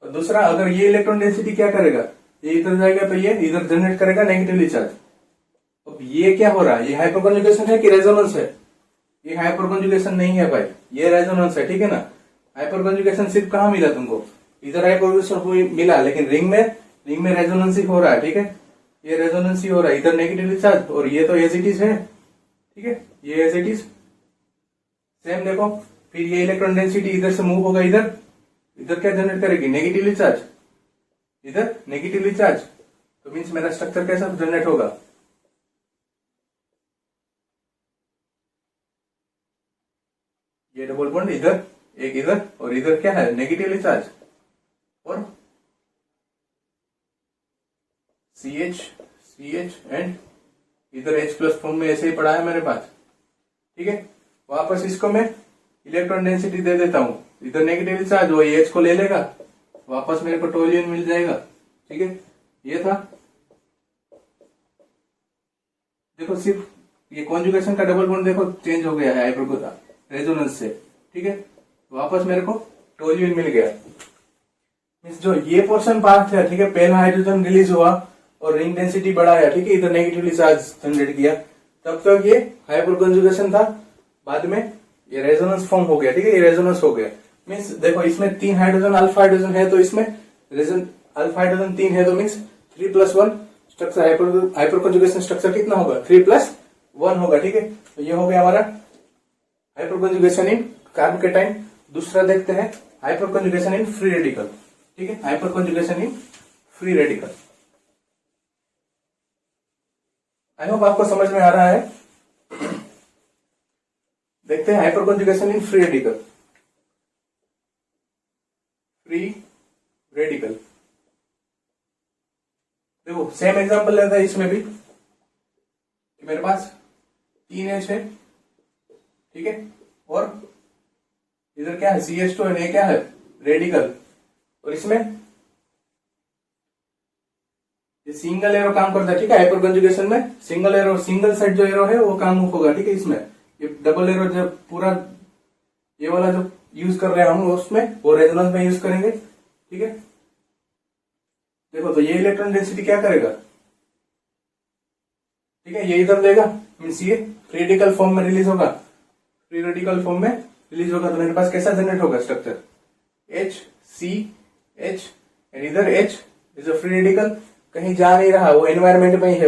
और दूसरा, अगर ये इलेक्ट्रॉन डेंसिटी क्या करेगा, ये इधर जाएगा तो ये इधर जनरेट करेगा नेगेटिवली चार्ज। अब ये क्या हो रहा है, ये हाइपर कंजुगेशन है कि रेजोनेंस है, ये हाइपर कंजुगेशन नहीं है भाई, ये रेजोनेंस है, ठीक है ना। हाइपर कंजुगेशन सिर्फ कहाँ मिला तुमको, इधर हाइपर कंजुगेशन मिला, लेकिन रिंग में रेजोनेंस ही हो रहा है, ठीक है, ये रेजोनेंस ही हो रहा है, इधर नेगेटिवली चार्ज और ये तो एज इट इज है, ठीक है, ये एज इट इज सेम। देखो फिर ये इलेक्ट्रॉन डेंसिटी इधर से मूव होगा, इधर क्या जनरेट करेगी, नेगेटिवली चार्ज, इधर नेगेटिवली चार्ज, तो मीन्स मेरा स्ट्रक्चर कैसा जनरेट होगा, ये डबल बॉन्ड इधर, एक इधर और इधर क्या है, नेगेटिवली चार्ज, और CH एंड इधर H प्लस फॉर्म में ऐसे ही पड़ा है मेरे पास, ठीक है। वापस इसको मैं इलेक्ट्रॉन डेंसिटी दे देता हूं, इधर नेगेटिव चार्ज, वो H को ले लेगा, वापस मेरे को टोल्यूइन मिल जाएगा, ठीक है। ये था, देखो सिर्फ ये कॉन्जुगेशन का डबल बॉन्ड देखो चेंज हो गया है हाइपर रेजोनेंस से, ठीक है, वापस मेरे को टोल्यूइन मिल गया। मीन्स जो ये पोर्शन पास है, ठीक है, पहला हाइड्रोजन रिलीज हुआ और रिंग डेंसिटी बढ़ाया, ठीक है, इधर नेगेटिवली चार्ज जनरेट किया, तब तक ये हाइपर कंजुगेशन था, बाद में ये रेजोनेंस फॉर्म हो गया, ठीक है, ये रेजोनेंस हो गया। मीन्स देखो इसमें 3 हाइड्रोजन अल्फा हाइड्रोजन है, तो इसमें अल्फा हाइड्रोजन 3 है, तो means 3+1 structure, hyper conjugation structure कितना होगा, 3+1 होगा, ठीक है। तो ये हो गया हमारा हाइपर कंजुगेशन इन कार्बन केटाइन। दूसरा देखते हैं hyper conjugation in free radical. ठीक है, hyper conjugation in free radical. I hope आपको समझ में आ रहा है। देखते हैं hyper conjugation in free radical. Free radical देखो सेम एग्जांपल लेता है इसमें भी कि मेरे पास 3H है, ठीक है, और इधर क्या है CH2 है, ये क्या है रेडिकल, और इसमें ये सिंगल एरो काम करता है। ठीक है, हाइपर कंजुगेशन में सिंगल एरो, सिंगल साइड जो एरो है वो काम होगा। ठीक है, इसमें ये डबल एरो जो पूरा ये वाला जो यूज कर रहे हैं हम उसमें वो रेजोनेंस में यूज करेंगे। ठीक है, देखो तो ये इलेक्ट्रॉन डेंसिटी क्या करेगा, ठीक है, ये इधर देगा, मीन्स ये फ्री रेडिकल फॉर्म में रिलीज होगा, फ्री रेडिकल फॉर्म में रिलीज होगा। तो मेरे पास कैसा जनरेट होगा स्ट्रक्चर HCH, एंड इधर H is a free radical, कहीं जा नहीं रहा, वो एनवायरमेंट में ही है,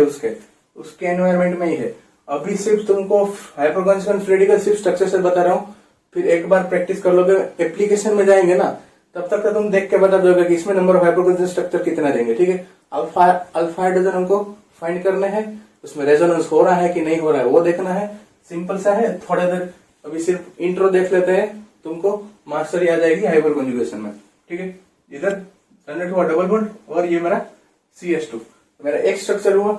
उसके एनवायरमेंट में ही है। अभी सिर्फ तुमको हाइपर कंजुगेशन फ्री रेडिकल सिर्फ स्ट्रक्चर से बता रहा हूँ, फिर एक बार प्रैक्टिस कर लोगे, एप्लीकेशन में जाएंगे ना तब तक तुम देख के बता दोगे कि इसमें number of hyperconjugation structure कितना देंगे। ठीक है, अल्फा हाइड्रोजन हमको फाइंड करने हैं, उसमें रेजोनेंस हो रहा है कि नहीं हो रहा है वो देखना है। सिंपल सा है, थोड़ा देर अभी सिर्फ इंट्रो देख लेते हैं, तुमको मास्टरी आ जाएगी हाइपर कंजुगेशन में। ठीक है, इधर जनरेट हुआ डबल बॉन्ड और ये मेरा CH2, मेरा एक स्ट्रक्चर हुआ।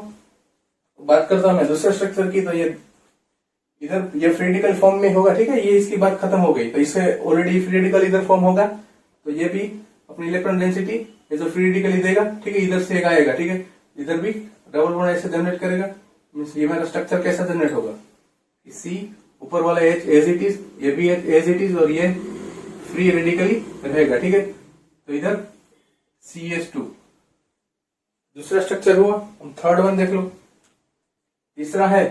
बात करता हूं मैं दूसरे स्ट्रक्चर की, तो ये इधर ये फ्री रेडिकल फॉर्म में होगा। ठीक है, ये इसकी बात खत्म हो गई, तो इससे ऑलरेडी फ्री रेडिकल इधर फॉर्म होगा, तो ये भी अपनी इलेक्ट्रॉन डेंसिटी ये जो फ्री रेडिकल देगा। ठीक है, इधर से एक आएगा, ठीक है, इधर भी डबल बॉन्ड ऐसे जनरेट करेगा। मीन्स ये मेरा स्ट्रक्चर कैसा जनरेट होगा, C ऊपर वाला H एज इट इज, ये भी एज इट इज, और ये फ्री रेडिकली रहेगा। ठीक है, तो इधर CH2 दूसरा स्ट्रक्चर हुआ। हम थर्ड वन देख लो, तीसरा है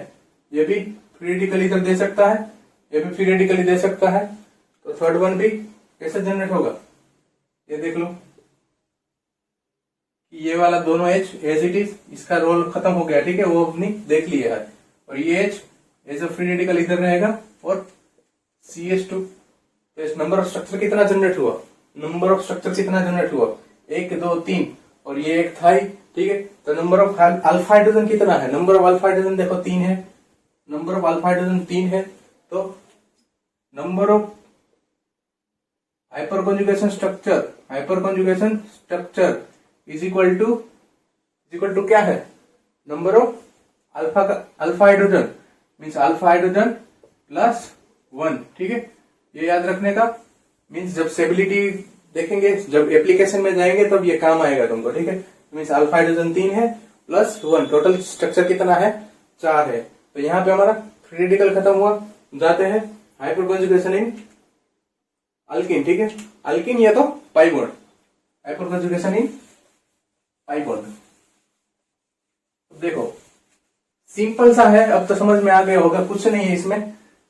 ये भी फ्री रेडिकली इधर दे सकता है, ये भी फ्री रेडिकली दे सकता है, तो थर्ड वन भी कैसे जनरेट होगा ये देख लो। ये वाला दोनों H एज इट इज, इसका रोल खत्म हो गया। ठीक है, वो अपनी देख लिया है, और ये H as a free radical इधर रहेगा, और CH2। नंबर ऑफ स्ट्रक्चर कितना जनरेट हुआ, नंबर ऑफ स्ट्रक्चर कितना जनरेट हुआ, 1 2 3, और ये एक था ही। ठीक है, तो नंबर ऑफ अल्फा हाइड्रोजन कितना है, नंबर ऑफ अल्फा हाइड्रोजन देखो 3 है, नंबर ऑफ अल्फा हाइड्रोजन 3 है, तो number of hyperconjugation structure is equal to क्या है, number of alpha hydrogen, means alpha hydrogen plus 1। ठीक है, ये याद रखने का, मीन्स जब स्टेबिलिटी देखेंगे, जब एप्लीकेशन में जाएंगे तब ये काम आएगा तुमको। ठीक है, मीन्स अल्फा हाइड्रोजन 3 है प्लस 1, टोटल स्ट्रक्चर कितना है 4 है। तो यहाँ पे हमारा फ्री रेडिकल खत्म हुआ। जाते हैं हाइपर कंजुगेशन इन अल्किन। ठीक है, अल्किन या तो पाई बॉन्ड, हाइपर कंजुगेशन इन पाई बॉन्ड। देखो सिंपल सा है, अब तो समझ में आ गया होगा, कुछ नहीं है इसमें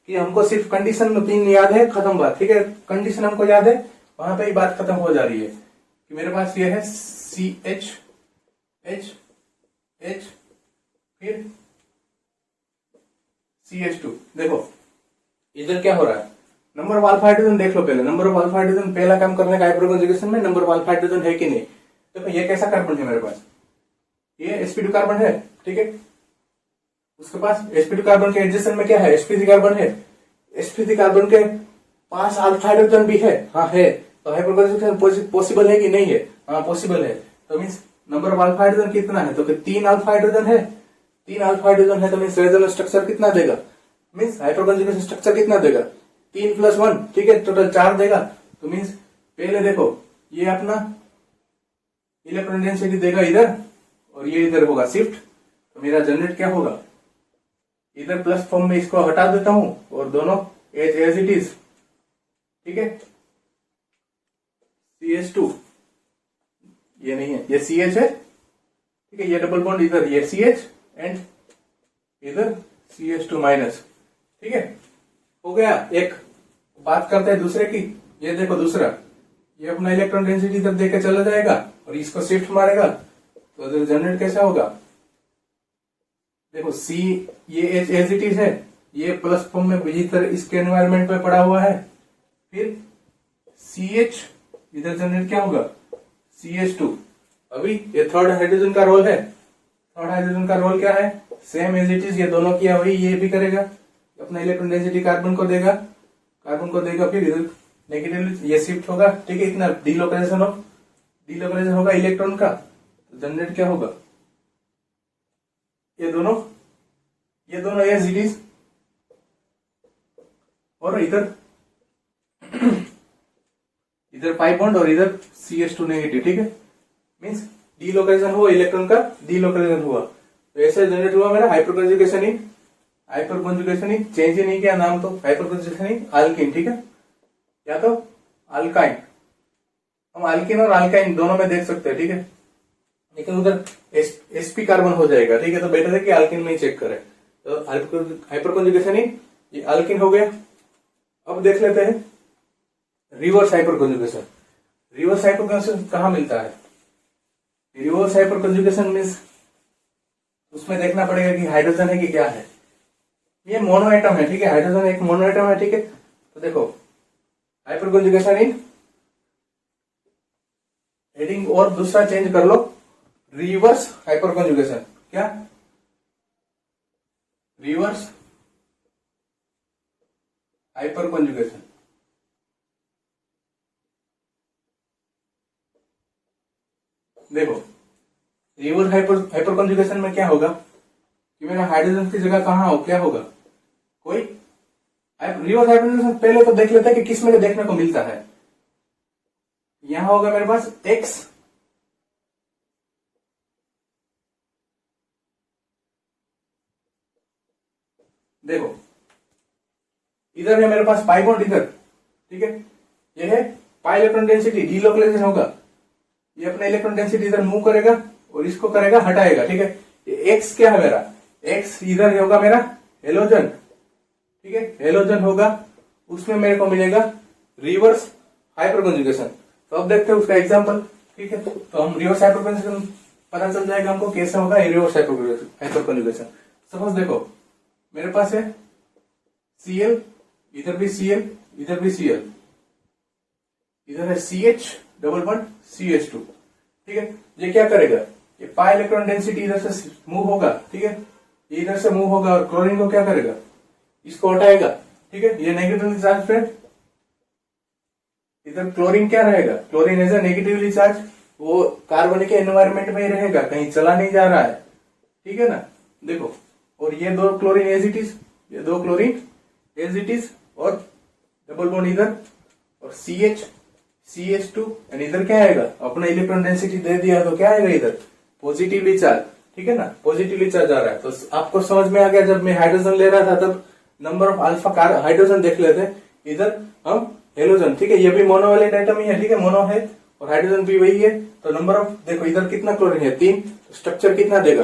कि हमको सिर्फ कंडीशन में 3 याद है, खत्म बात। ठीक है, कंडीशन हमको याद है, वहां पे ही बात खत्म हो जा रही है कि मेरे पास ये है CH H H फिर CH2। देखो इधर क्या हो रहा है, नंबर ऑफ अल्फा हाइड्रोजन देख लो पहले, नंबर ऑफ अल्फा हाइड्रोजन पहला काम करने का हाइपर कंजुगेशन में नंबर ऑफ अल्फा हाइड्रोजन है कि नहीं। देखो ये कैसा कार्बन है मेरे पास, ये sp2 कार्बन है। ठीक है, उसके पास sp2 कार्बन के एडजेसेंट में क्या है, sp3 कार्बन है। sp3 कार्बन के पास अल्फा हाइड्रोजन भी है, हाँ है, तो हाइपर कंजुगेशन पॉसिबल है कि नहीं है, हाँ पॉसिबल है। तो means number of alpha hydrogen कितना है, तो 3 अल्फा हाइड्रोजन है, 3 अल्फा हाइड्रोजन है, तो मीन्स रेजोनेंस स्ट्रक्चर कितना देगा, मीन्स हाइपर कंजुगेशन स्ट्रक्चर कितना देगा, 3 + 1। ठीक है, टोटल 4 देगा। तो मीन्स पहले देखो ये अपना इलेक्ट्रॉन डेंसिटी देगा इधर, और ये इधर होगा शिफ्ट, तो मेरा जनरेट क्या होगा, इधर प्लस फॉर्म में इसको हटा देता हूं, और दोनों एज इट इज। ठीक है, CH2 ये नहीं है, ये CH है। ठीक है, ये डबल बॉन्ड इधर, ये CH एंड इधर CH2 माइनस। ठीक है, हो गया एक। बात करते हैं दूसरे की, ये देखो दूसरा, ये अपना इलेक्ट्रॉन डेंसिटी इधर देके चला जाएगा और इसको शिफ्ट मारेगा, तो इधर जनरेट कैसा होगा, देखो C ये एज इट इज है, ये प्लस फॉर्म में इधर इसके एनवायरमेंट में पड़ा हुआ है, फिर CH इधर जनरेट क्या होगा, CH2। अभी ये थर्ड हाइड्रोजन का रोल है, थर्ड हाइड्रोजन का रोल क्या है, सेम एज इट इज, ये दोनों किया वही ये भी करेगा, अपना इलेक्ट्रॉन डेंसिटी कार्बन को देगा, फिर इधर नेगेटिव ये शिफ्ट होगा, ठीक है, इतना डीलोकलाइजेशन होगा इलेक्ट्रॉन का, तो जनरेट क्या होगा, ये दोनों एज इट इज, और इधर पाई बॉन्ड और इधर CH2 नेगेटिव, ठीक है, मींस डीलोकलाइजेशन हुआ इलेक्ट्रॉन का, डीलोकलाइजेशन हुआ, तो ऐसे जनरेट हुआ मेरा हाइपरकंजुगेशन इन चेंज ही नहीं किया नाम, तो हाइपरकंजुगेशन इन अल्कीन, ठीक है, या तो अल्काइन, हम अल्कीन और अल्काइन दोनों में देख सकते हैं, ठीक है, लेकिन उधर sp कार्बन हो जाएगा, ठीक है, तो बेटर है कि अल्कीन में ही चेक करें। तो हाइपरकंजुगेशन इन ये अल्कीन हो गया। अब देख लेते हैं रिवर्स हाइपरकंजुगेशन कहाँ मिलता है। रिवर्स हाइपरकंजुगेशन मीन्स उसमें देखना पड़ेगा कि हाइड्रोजन है कि क्या है, ये मोनो एटम है, ठीक है, हाइड्रोजन एक मोनो एटम है, ठीक है, तो देखो हाइपरकंजुगेशन इन हेडिंग और दूसरा चेंज कर लो, रिवर्स हाइपरकंजुगेशन, क्या रिवर्स हाइपरकंजुगेशन, देखो रिवर्स हाइपरकंजुगेशन में क्या होगा कि मेरा हाइड्रोजन की जगह कहाँ हो, क्या होगा, कोई रिवर्स हाइपरकंजुगेशन पहले तो देख लेते हैं कि किस में देखने को मिलता है। यहां होगा मेरे पास X, देखो इधर है मेरे पास पाई बॉन्ड इधर, ठीक है, ये है पाई इलेक्ट्रॉन डेंसिटी, डीलोकलाइजेशन होगा, ये अपना इलेक्ट्रॉन डेंसिटी इधर मूव करेगा और इसको करेगा हटाएगा, ठीक है, ये X क्या है मेरा, X इधर होगा मेरा हेलोजन, ठीक है, हेलोजन होगा, उसमें मेरे को मिलेगा रिवर्स हाइपरकंजुगेशन। तो अब देखते हैं उसका एग्जांपल, ठीक है, तो हम रिवर्स हाइपरकंजुगेशन पता चल जाएगा हमको कैसे होगा रिवर्स हाइपरकंजुगेशन। सपोज देखो मेरे पास है Cl, इधर भी Cl, इधर भी Cl, इधर है CH डबल बॉन्ड CH2, ठीक है, ये क्या करेगा, ये पाई इलेक्ट्रॉन डेंसिटी इधर से मूव होगा, ठीक है, ये इधर से मूव होगा और क्लोरीन को क्या करेगा, इसको हटाएगा, ठीक है, ये नेगेटिवली चार्ज फ्रेंड, इधर क्लोरीन क्या रहेगा, chlorine as a negatively charge, वो कार्बन के एनवायरमेंट में ही रहेगा, कहीं चला नहीं जा रहा है, ठीक है ना, देखो, और ये दो क्लोरीन एज इट इज, ये दो क्लोरीन एज इट इज, और डबल बॉन्ड इधर, और CH2, एंड इधर क्या आएगा, अपना इलेक्ट्रॉन डेंसिटी दे दिया तो क्या आएगा इधर, पॉजिटिवली चार्ज, ठीक है ना, पॉजिटिवली चार्ज आ रहा है। तो आपको समझ में आ गया, जब मैं हाइड्रोजन ले रहा था तब नंबर ऑफ अल्फा हाइड्रोजन देख लेते, इधर हम हेलोजन, ठीक है, ये भी मोनो वाले एटम ही है, ठीक है, मोनो है, और हाइड्रोजन भी वही है, तो नंबर ऑफ देखो इधर कितना क्लोरीन है 3, तो स्ट्रक्चर कितना देगा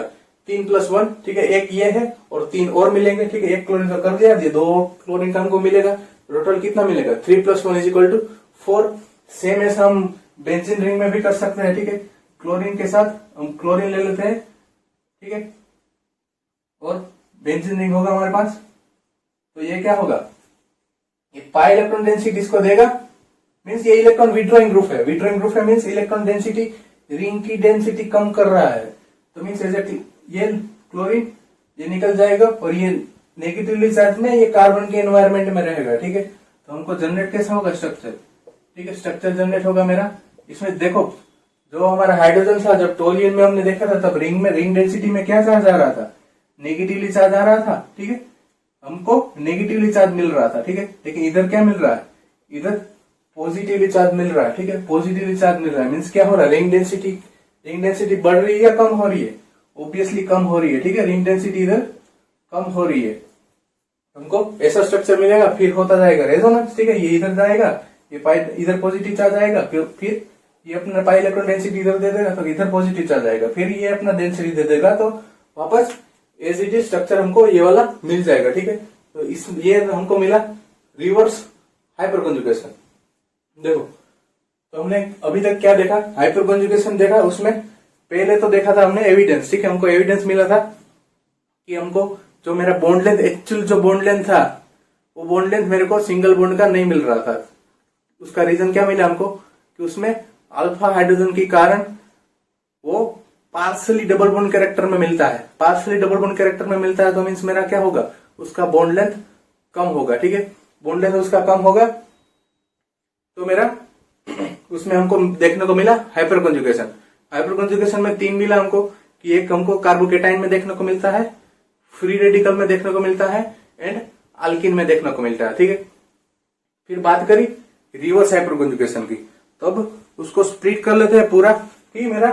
3 + 1, ठीक है, एक ये है और 3 और मिलेंगे, ठीक है, एक क्लोरीन का कर दिया, ये 2 क्लोरीन का हमको मिलेगा, टोटल कितना मिलेगा 3 + 1 = 4। सेम ऐसा हम बेंजीन रिंग में भी कर सकते हैं, ठीक है, क्लोरीन के साथ हम क्लोरीन ले लेते हैं, ठीक है, और बेंजीन रिंग होगा हमारे पास, तो ये क्या होगा, ये पाई इलेक्ट्रॉन डेंसिटी इसको देगा, मींस ये इलेक्ट्रॉन विड्रॉइंग ग्रुप है, मींस इलेक्ट्रॉन डेंसिटी रिंग की डेंसिटी कम कर रहा है, तो मींस ये क्लोरीन ये निकल जाएगा और ये नेगेटिवली चार्ज में ये कार्बन के एनवायरमेंट में रहेगा, ठीक है, तो हमको जनरेट कैसा होगा स्ट्रक्चर, ठीक है, स्ट्रक्चर जनरेट होगा मेरा, इसमें देखो जो हमारा हाइड्रोजन था, जब टोलियन में हमने देखा था तब रिंग डेंसिटी में क्या चार्ज आ रहा था, नेगेटिवली चार्ज आ रहा था, ठीक है, हमको नेगेटिवली चार्ज मिल रहा था, ठीक है, लेकिन इधर क्या मिल रहा है, इधर पॉजिटिवली चार्ज मिल रहा है, ठीक है, पॉजिटिवली चार्ज मिल रहा है, मीन्स क्या हो रहा है, रिंग डेंसिटी बढ़ रही है या कम हो रही है, ऑब्वियसली कम हो रही है, ठीक है, रिंग डेंसिटी इधर कम हो रही है, हमको ऐसा स्ट्रक्चर मिलेगा, फिर होता जाएगा रेजोनेंस, ठीक है, ये इधर जाएगा, ये पाई इधर पॉजिटिव चार्ज आएगा, फिर ये अपना पाई इलेक्ट्रॉन डेंसिटी इधर दे देगा तो इधर पॉजिटिव चार्ज आएगा, फिर ये अपना डेंसिटी दे देगा, तो वापस एज इट इज स्ट्रक्चर हमको ये वाला मिल जाएगा, ठीक है, तो इस ये हमको मिला रिवर्स हाइपरकंजुगेशन। देखो तो हमने अभी तक क्या देखा, हाइपरकंजुगेशन देखा, उसमें पहले तो देखा था हमने एविडेंस, ठीक है, हमको एविडेंस मिला था कि हमको जो मेरा बॉन्ड लेंथ, एक्चुअल जो बॉन्ड लेंथ था वो बॉन्ड लेंथ मेरे को सिंगल बॉन्ड का नहीं मिल रहा था, उसका रीजन क्या मिला हमको कि उसमें अल्फा हाइड्रोजन के कारण वो पार्सली डबल बॉन्ड कैरेक्टर में मिलता है। पार्सली डबल बॉन्ड कैरेक्टर में मिलता है तो मीन्स मेरा क्या होगा, उसका बॉन्ड लेंथ कम होगा। ठीक है, बॉन्ड लेंथ उसका कम होगा तो मेरा उसमें हमको देखने को मिला हाइपर कंजुगेशन। हाइपर कंजुगेशन में 3 मिला हमको कि एक हमको कार्बोकेटाइन में देखने को मिलता है, फ्री रेडिकल में देखने को मिलता है एंड अल्किन में देखने को मिलता है। ठीक है, फिर बात करी रिवर्स हाइपर कंजुगेशन की, तो अब उसको स्प्लिट कर लेते हैं पूरा कि मेरा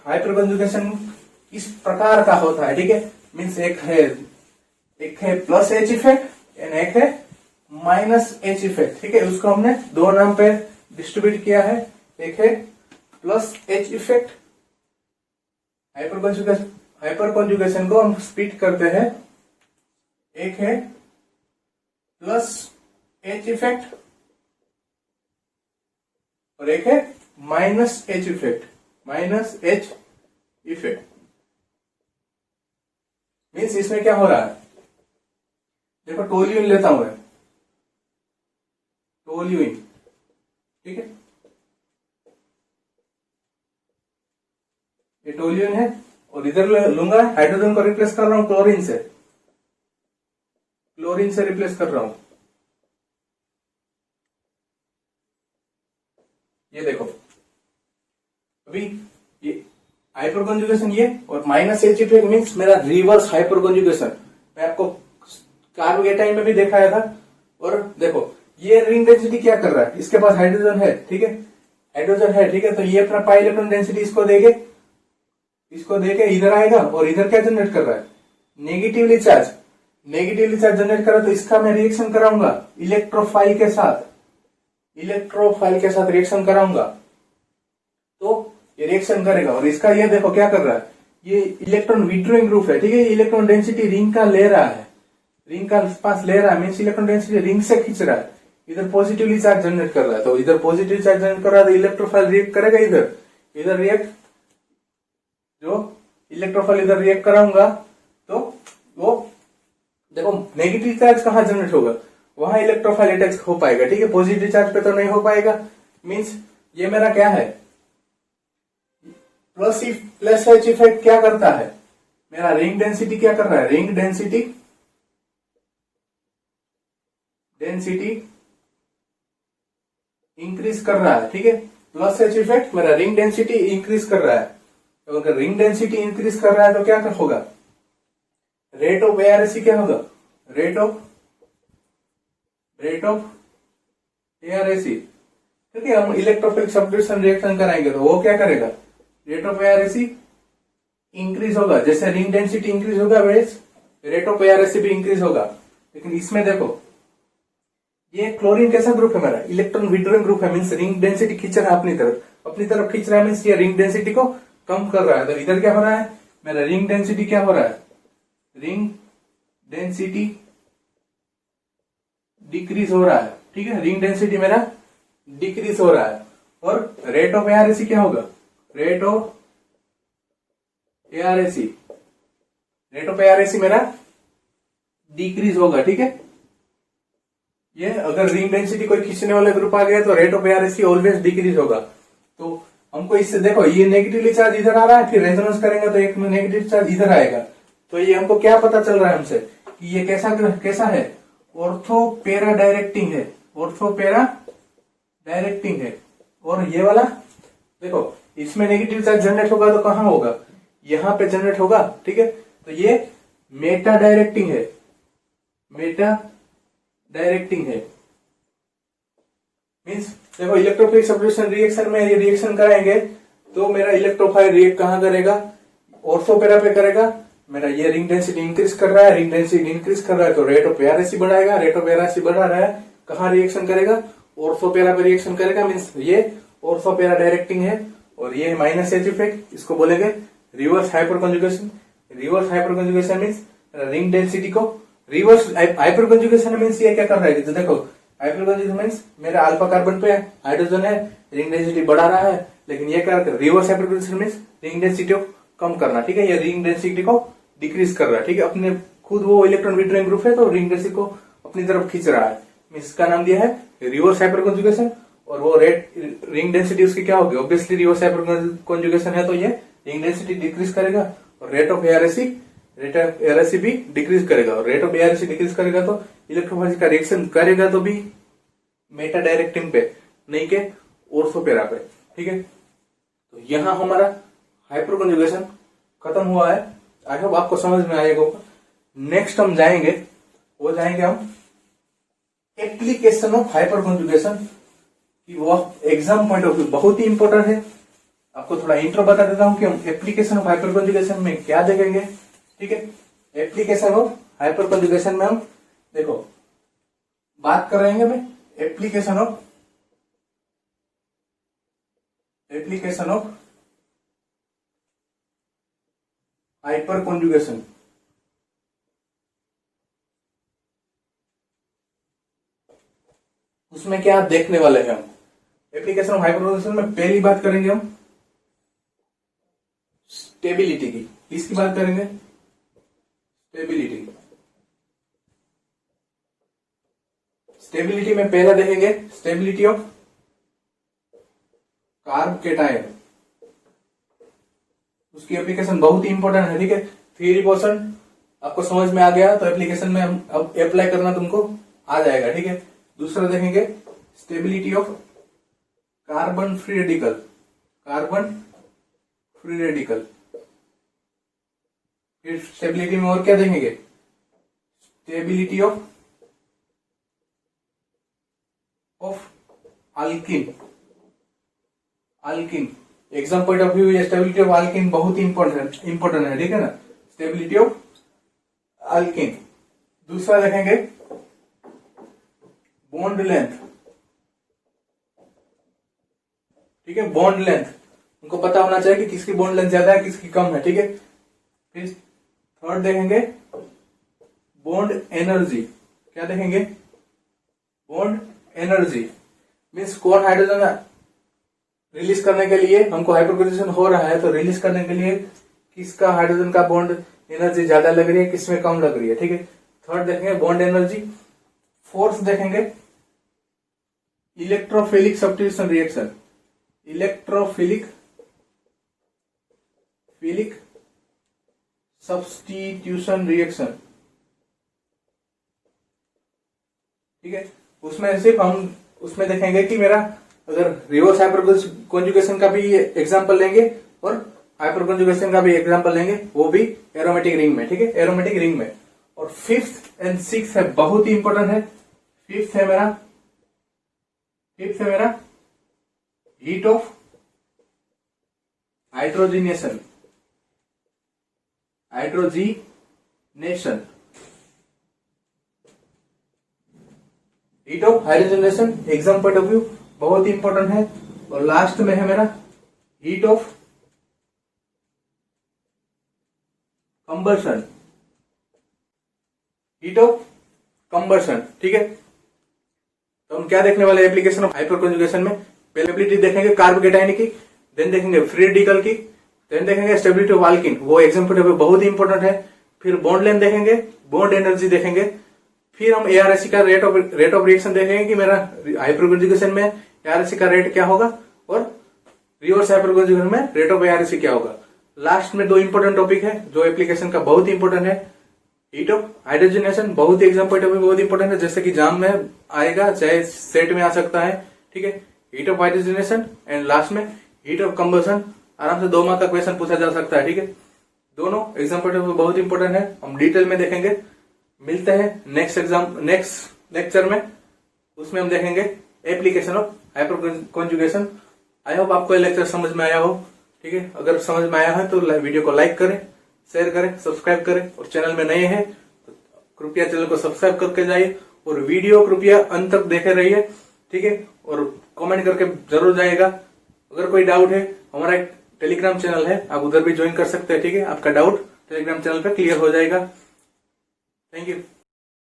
हाइपर कंजुगेशन इस प्रकार का होता है। ठीक है, मीन्स एक है प्लस एच इफेक्ट एंड एक है माइनस एच इफेक्ट। ठीक है, उसको हमने 2 नाम पे डिस्ट्रीब्यूट किया है। एक है plus H effect, hyper conjugation को हम स्प्लिट करते हैं, एक है प्लस एच इफेक्ट और एक है minus H effect. Minus H effect means इसमें क्या हो रहा है, देखो टोल्यूइन लेता हूं मैं, टोल्यूइन। ठीक है, ये टोल्यूइन है और इधर लूंगा हाइड्रोजन को रिप्लेस कर रहा हूं क्लोरीन से, क्लोरीन से रिप्लेस कर रहा हूं। ये देखो अभी ये हाइपर कंजुगेशन ये और माइनस एच इफेक्ट मीन्स मेरा रिवर्स हाइपर कंजुगेशन। मैं आपको कार्बोकेटाइन में भी दिखाया था। और देखो ये रिंग डेंसिटी क्या कर रहा है, इसके पास हाइड्रोजन है। ठीक है, हाइड्रोजन है। ठीक है, तो ये अपना पाई इलेक्ट्रॉन डेंसिटी इसको देके इधर आएगा और इधर क्या जनरेट कर रहा है, नेगेटिवली चार्ज जनरेट कर रहा है। तो इसका मैं रिएक्शन कराऊंगा इलेक्ट्रोफाइल के साथ रिएक्शन कराऊंगा तो ये रिएक्शन करेगा। और इसका ये देखो क्या कर रहा है, ये इलेक्ट्रॉन विड्रॉइंग ग्रुप है। ठीक है, इलेक्ट्रॉन डेंसिटी रिंग का ले रहा है, रिंग का पास ले रहा है मीन्स इलेक्ट्रॉन डेंसिटी रिंग से खींच रहा है। इधर पॉजिटिवली चार्ज जनरेट कर रहा है, तो इधर पॉजिटिव चार्ज जनरेट कर रहा है तो इलेक्ट्रोफाइल रिएक्ट करेगा इधर रिएक्ट, जो इलेक्ट्रोफाइल इधर रिएक्ट कराऊंगा तो वो देखो नेगेटिव चार्ज कहां जनरेट होगा, वहां इलेक्ट्रोफाइल अटैच हो पाएगा। ठीक है, पॉजिटिव चार्ज पे तो नहीं हो पाएगा। मीन्स ये मेरा क्या है, प्लस एच इफेक्ट क्या करता है, मेरा रिंग डेंसिटी क्या कर रहा है, रिंग डेंसिटी इंक्रीज कर रहा है। ठीक है, प्लस एच इफेक्ट मेरा रिंग डेंसिटी इंक्रीज कर रहा है। तो अगर रिंग डेंसिटी इंक्रीज कर रहा है तो क्या होगा, रेट ऑफ एआरएससी क्या होगा, रेट ऑफ एआरएससी। ठीक है, हम इलेक्ट्रोफिलिक सब्स्टिट्यूशन रिएक्शन कराएंगे तो वो क्या करेगा, रेट ऑफ एआरएससी इंक्रीज होगा। जैसे रिंग डेंसिटी इंक्रीज होगा वैसे रेट ऑफ एआरएससी भी इंक्रीज होगा। लेकिन इसमें देखो ये क्लोरीन कैसा ग्रुप है, मेरा इलेक्ट्रॉन विड्रॉइंग ग्रुप है। मीन्स रिंग डेंसिटी खींच रहा है अपनी तरफ खींच रहा है। मीन्स ये रिंग डेंसिटी को कम कर रहा है। तो इधर क्या हो रहा है, मेरा रिंग डेंसिटी क्या हो रहा है, रिंग डेंसिटी डिक्रीज हो रहा है। ठीक है, रिंग डेंसिटी मेरा डिक्रीज हो रहा है। और रेट ऑफ एआरएससी क्या होगा, रेट ऑफ एआरएससी मेरा डिक्रीज होगा। ठीक है, ये अगर रिंग डेंसिटी कोई खींचने वाला ग्रुप आ गया तो रेट ऑफ एआरएससी ऑलवेज डिक्रीज होगा। तो हमको इससे देखो ये नेगेटिवली चार्ज इधर आ रहा है, फिर रेजोनेंस करेंगे तो एक नेगेटिव चार्ज इधर आएगा। तो ये हमको क्या पता चल रहा है हमसे कि ये कैसा है, ऑर्थोपेरा डायरेक्टिंग है। और ये वाला देखो इसमें नेगेटिव चार्ज जनरेट होगा तो कहां होगा, यहां पे जनरेट होगा। ठीक है, तो ये मेटा डायरेक्टिंग है। मीन्स देखो इलेक्ट्रोफिलिक सब्स्टिट्यूशन रिएक्शन में ये रिएक्शन कराएंगे तो मेरा इलेक्ट्रोफाइल रिएक्ट कहां करेगा, ऑर्थोपेरा पे करेगा। मेरा ये रिंग डेंसिटी इंक्रीज कर रहा है, रिंग डेंसिटी इंक्रीज कर रहा है तो रेट ऑफ एआरएससी बढ़ाएगा। रेट ऑफ एआरएससी बढ़ा रहा है, कहां रिएक्शन करेगा, ऑर्थोपेरा पे रिएक्शन करेगा। मीन्स ये ऑर्थोपेरा डायरेक्टिंग है। और ये माइनस एच इफेक्ट, इसको बोलेंगे reverse hyper conjugation means ring density को रिवर्स हाइपर कंजुगेशन मीन्स ये क्या कर रहा है, तो देखो हाइपर कंजुगेशन मीन्स मेरा अल्फा कार्बन पे हाइड्रोजन है, रिंग डेंसिटी बढ़ा रहा है। लेकिन ये क्या कर, reverse hyper conjugation means ring density को कम करना। ठीक है, ये रिंग डेंसिटी को डिक्रीज कर रहा है। ठीक है, अपने खुद वो इलेक्ट्रॉन विड्रॉइंग ग्रुप है तो रिंग डेंसिटी को अपनी तरफ खींच रहा है। इसका नाम दिया है रिवर्स हाइपर कंजुगेशन। और वो रेट रिंग डेंसिटी उसकी क्या होगी, ऑब्वियसली रिवर्स हाइपर कॉन्जुगेशन है तो ये रिंग डेंसिटी डिक्रीज करेगा और रेट ऑफ ARSC भी डिक्रीज करेगा, और रेट ऑफ ARSC डिक्रीज करेगा तो इलेक्ट्रोफोरेसिस का रिएक्शन करेगा तो भी मेटा डायरेक्टिंग पे, नहीं के ऑर्थो पेरा पे। ठीक है, तो यहां हमारा हाइपर कॉन्जुगेशन खत्म हुआ है। आई होप आपको समझ में आएगा। नेक्स्ट हम जाएंगे हम एप्लीकेशन ऑफ हाइपर कॉन्जुगेशन की, वो एग्जाम पॉइंट ऑफ व्यू बहुत ही इंपॉर्टेंट है। आपको थोड़ा इंट्रो बता देता हूं कि हम एप्लीकेशन ऑफ हाइपर कॉन्जुगेशन में क्या देखेंगे। ठीक है, एप्लीकेशन ऑफ हाइपर कॉन्जुगेशन में हम देखो बात कर रहे हैं मैं एप्लीकेशन ऑफ हाइपर कॉन्जुगेशन। उसमें क्या देखने वाले हैं हम एप्लीकेशन ऑफ हाइपर कॉन्जुगेशन में। पहली बात करेंगे हम स्टेबिलिटी की। किसकी बात करेंगे, स्टेबिलिटी में पहला देखेंगे स्टेबिलिटी ऑफ कार्ब केटायन। उसकी एप्लीकेशन बहुत ही इंपॉर्टेंट है। ठीक है, थ्योरी पोर्शन आपको समझ में आ गया तो एप्लीकेशन में हम अब अप्लाई करना तुमको आ जाएगा। ठीक है, दूसरा देखेंगे stability of carbon free radical. फिर स्टेबिलिटी में और क्या देखेंगे, stability of alkene. Exam point of view ये स्टेबिलिटी ऑफ अल्किन बहुत ही इंपॉर्टेंट है। ठीक है ना, स्टेबिलिटी ऑफ अल्किन। दूसरा देखेंगे बॉन्ड लेंथ। ठीक है, बॉन्ड लेंथ उनको पता होना चाहिए कि किसकी बॉन्ड लेंथ ज्यादा है किसकी कम है। ठीक है, फिर थर्ड देखेंगे बॉन्ड एनर्जी। क्या देखेंगे, बॉन्ड एनर्जी मीन्स कौन हाइड्रोजन रिलीज करने के लिए, हमको हाइपर कॉन्जुगेशन हो रहा है तो रिलीज करने के लिए किसका हाइड्रोजन का बॉन्ड एनर्जी ज्यादा लग रही है, किसमें कम लग रही है। ठीक है, थर्ड देखेंगे बॉन्ड एनर्जी। फोर्थ देखेंगे electrophilic substitution reaction. Electrophilic substitution reaction. ठीक है, उसमें सिर्फ हम उसमें देखेंगे कि मेरा अगर रिवर्स हाइपर कॉन्जुगेशन का भी एग्जांपल लेंगे और हाइपर कॉन्जुगेशन का भी एग्जांपल लेंगे, वो भी एरोमेटिक रिंग में। ठीक है, एरोमेटिक रिंग में। और फिफ्थ एंड सिक्स है बहुत ही इंपॉर्टेंट है। फिफ्थ है मेरा heat of hydrogenation. Heat of hydrogenation exam point of view बहुत ही इंपॉर्टेंट है। और लास्ट में है मेरा हीट ऑफ कंबर्शन। ठीक है, तो हम क्या देखने वाले एप्लीकेशन ऑफ हाइपर कॉन्जुगेशन में, पहले एबिलिटी देखेंगे कार्ब केटायन की, देन देखेंगे फ्री रेडिकल की, देन देखेंगे स्टेबिलिटी ऑफ अल्किन, वो एग्जाम पॉइंट ऑफ व्यू बहुत ही इंपॉर्टेंट है। फिर बॉन्ड लेंथ देखेंगे, बॉन्ड एनर्जी देखेंगे, फिर हम ARSC का रेट ऑफ रिएक्शन देखेंगे कि मेरा हाइपर कॉन्जुगेशन में ARSC का रेट क्या होगा और रिवर्स हाइपर कॉन्जुगेशन में रेट ऑफ ARSC क्या होगा। लास्ट में दो इंपॉर्टेंट टॉपिक है जो एप्लीकेशन का बहुत ही इंपॉर्टेंट है। हीट ऑफ हाइड्रोजनेशन बहुत ही एग्जाम पॉइंट ऑफ व्यू बहुत इंपॉर्टेंट है, जैसे कि एग्जाम में आएगा चाहे सेट में आ सकता है। ठीक है, heat of hydrogenation and last में हीट ऑफ कंबशन, आराम से 2 मार्क का क्वेश्चन पूछा जा सकता है। ठीक है, दोनों एग्जाम पॉइंट ऑफ व्यू बहुत इंपॉर्टेंट है, हम डिटेल में देखेंगे। मिलते हैं नेक्स्ट लेक्चर में, उसमें हम देखेंगे application of hyper conjugation. I hope आपको ये लेक्चर समझ में आया हो। ठीक है, अगर समझ में आया है तो वीडियो को लाइक करें, शेयर करें, सब्सक्राइब करें, और चैनल में नए हैं तो कृपया चैनल को सब्सक्राइब करके जाइए और वीडियो कृपया अंत तक देखे रहिए। ठीक है, और कमेंट करके जरूर जाइएगा। अगर कोई डाउट है, हमारा एक टेलीग्राम चैनल है, आप उधर भी ज्वाइन कर सकते हैं। ठीक है, आपका डाउट टेलीग्राम चैनल पे क्लियर हो जाएगा। Thank you.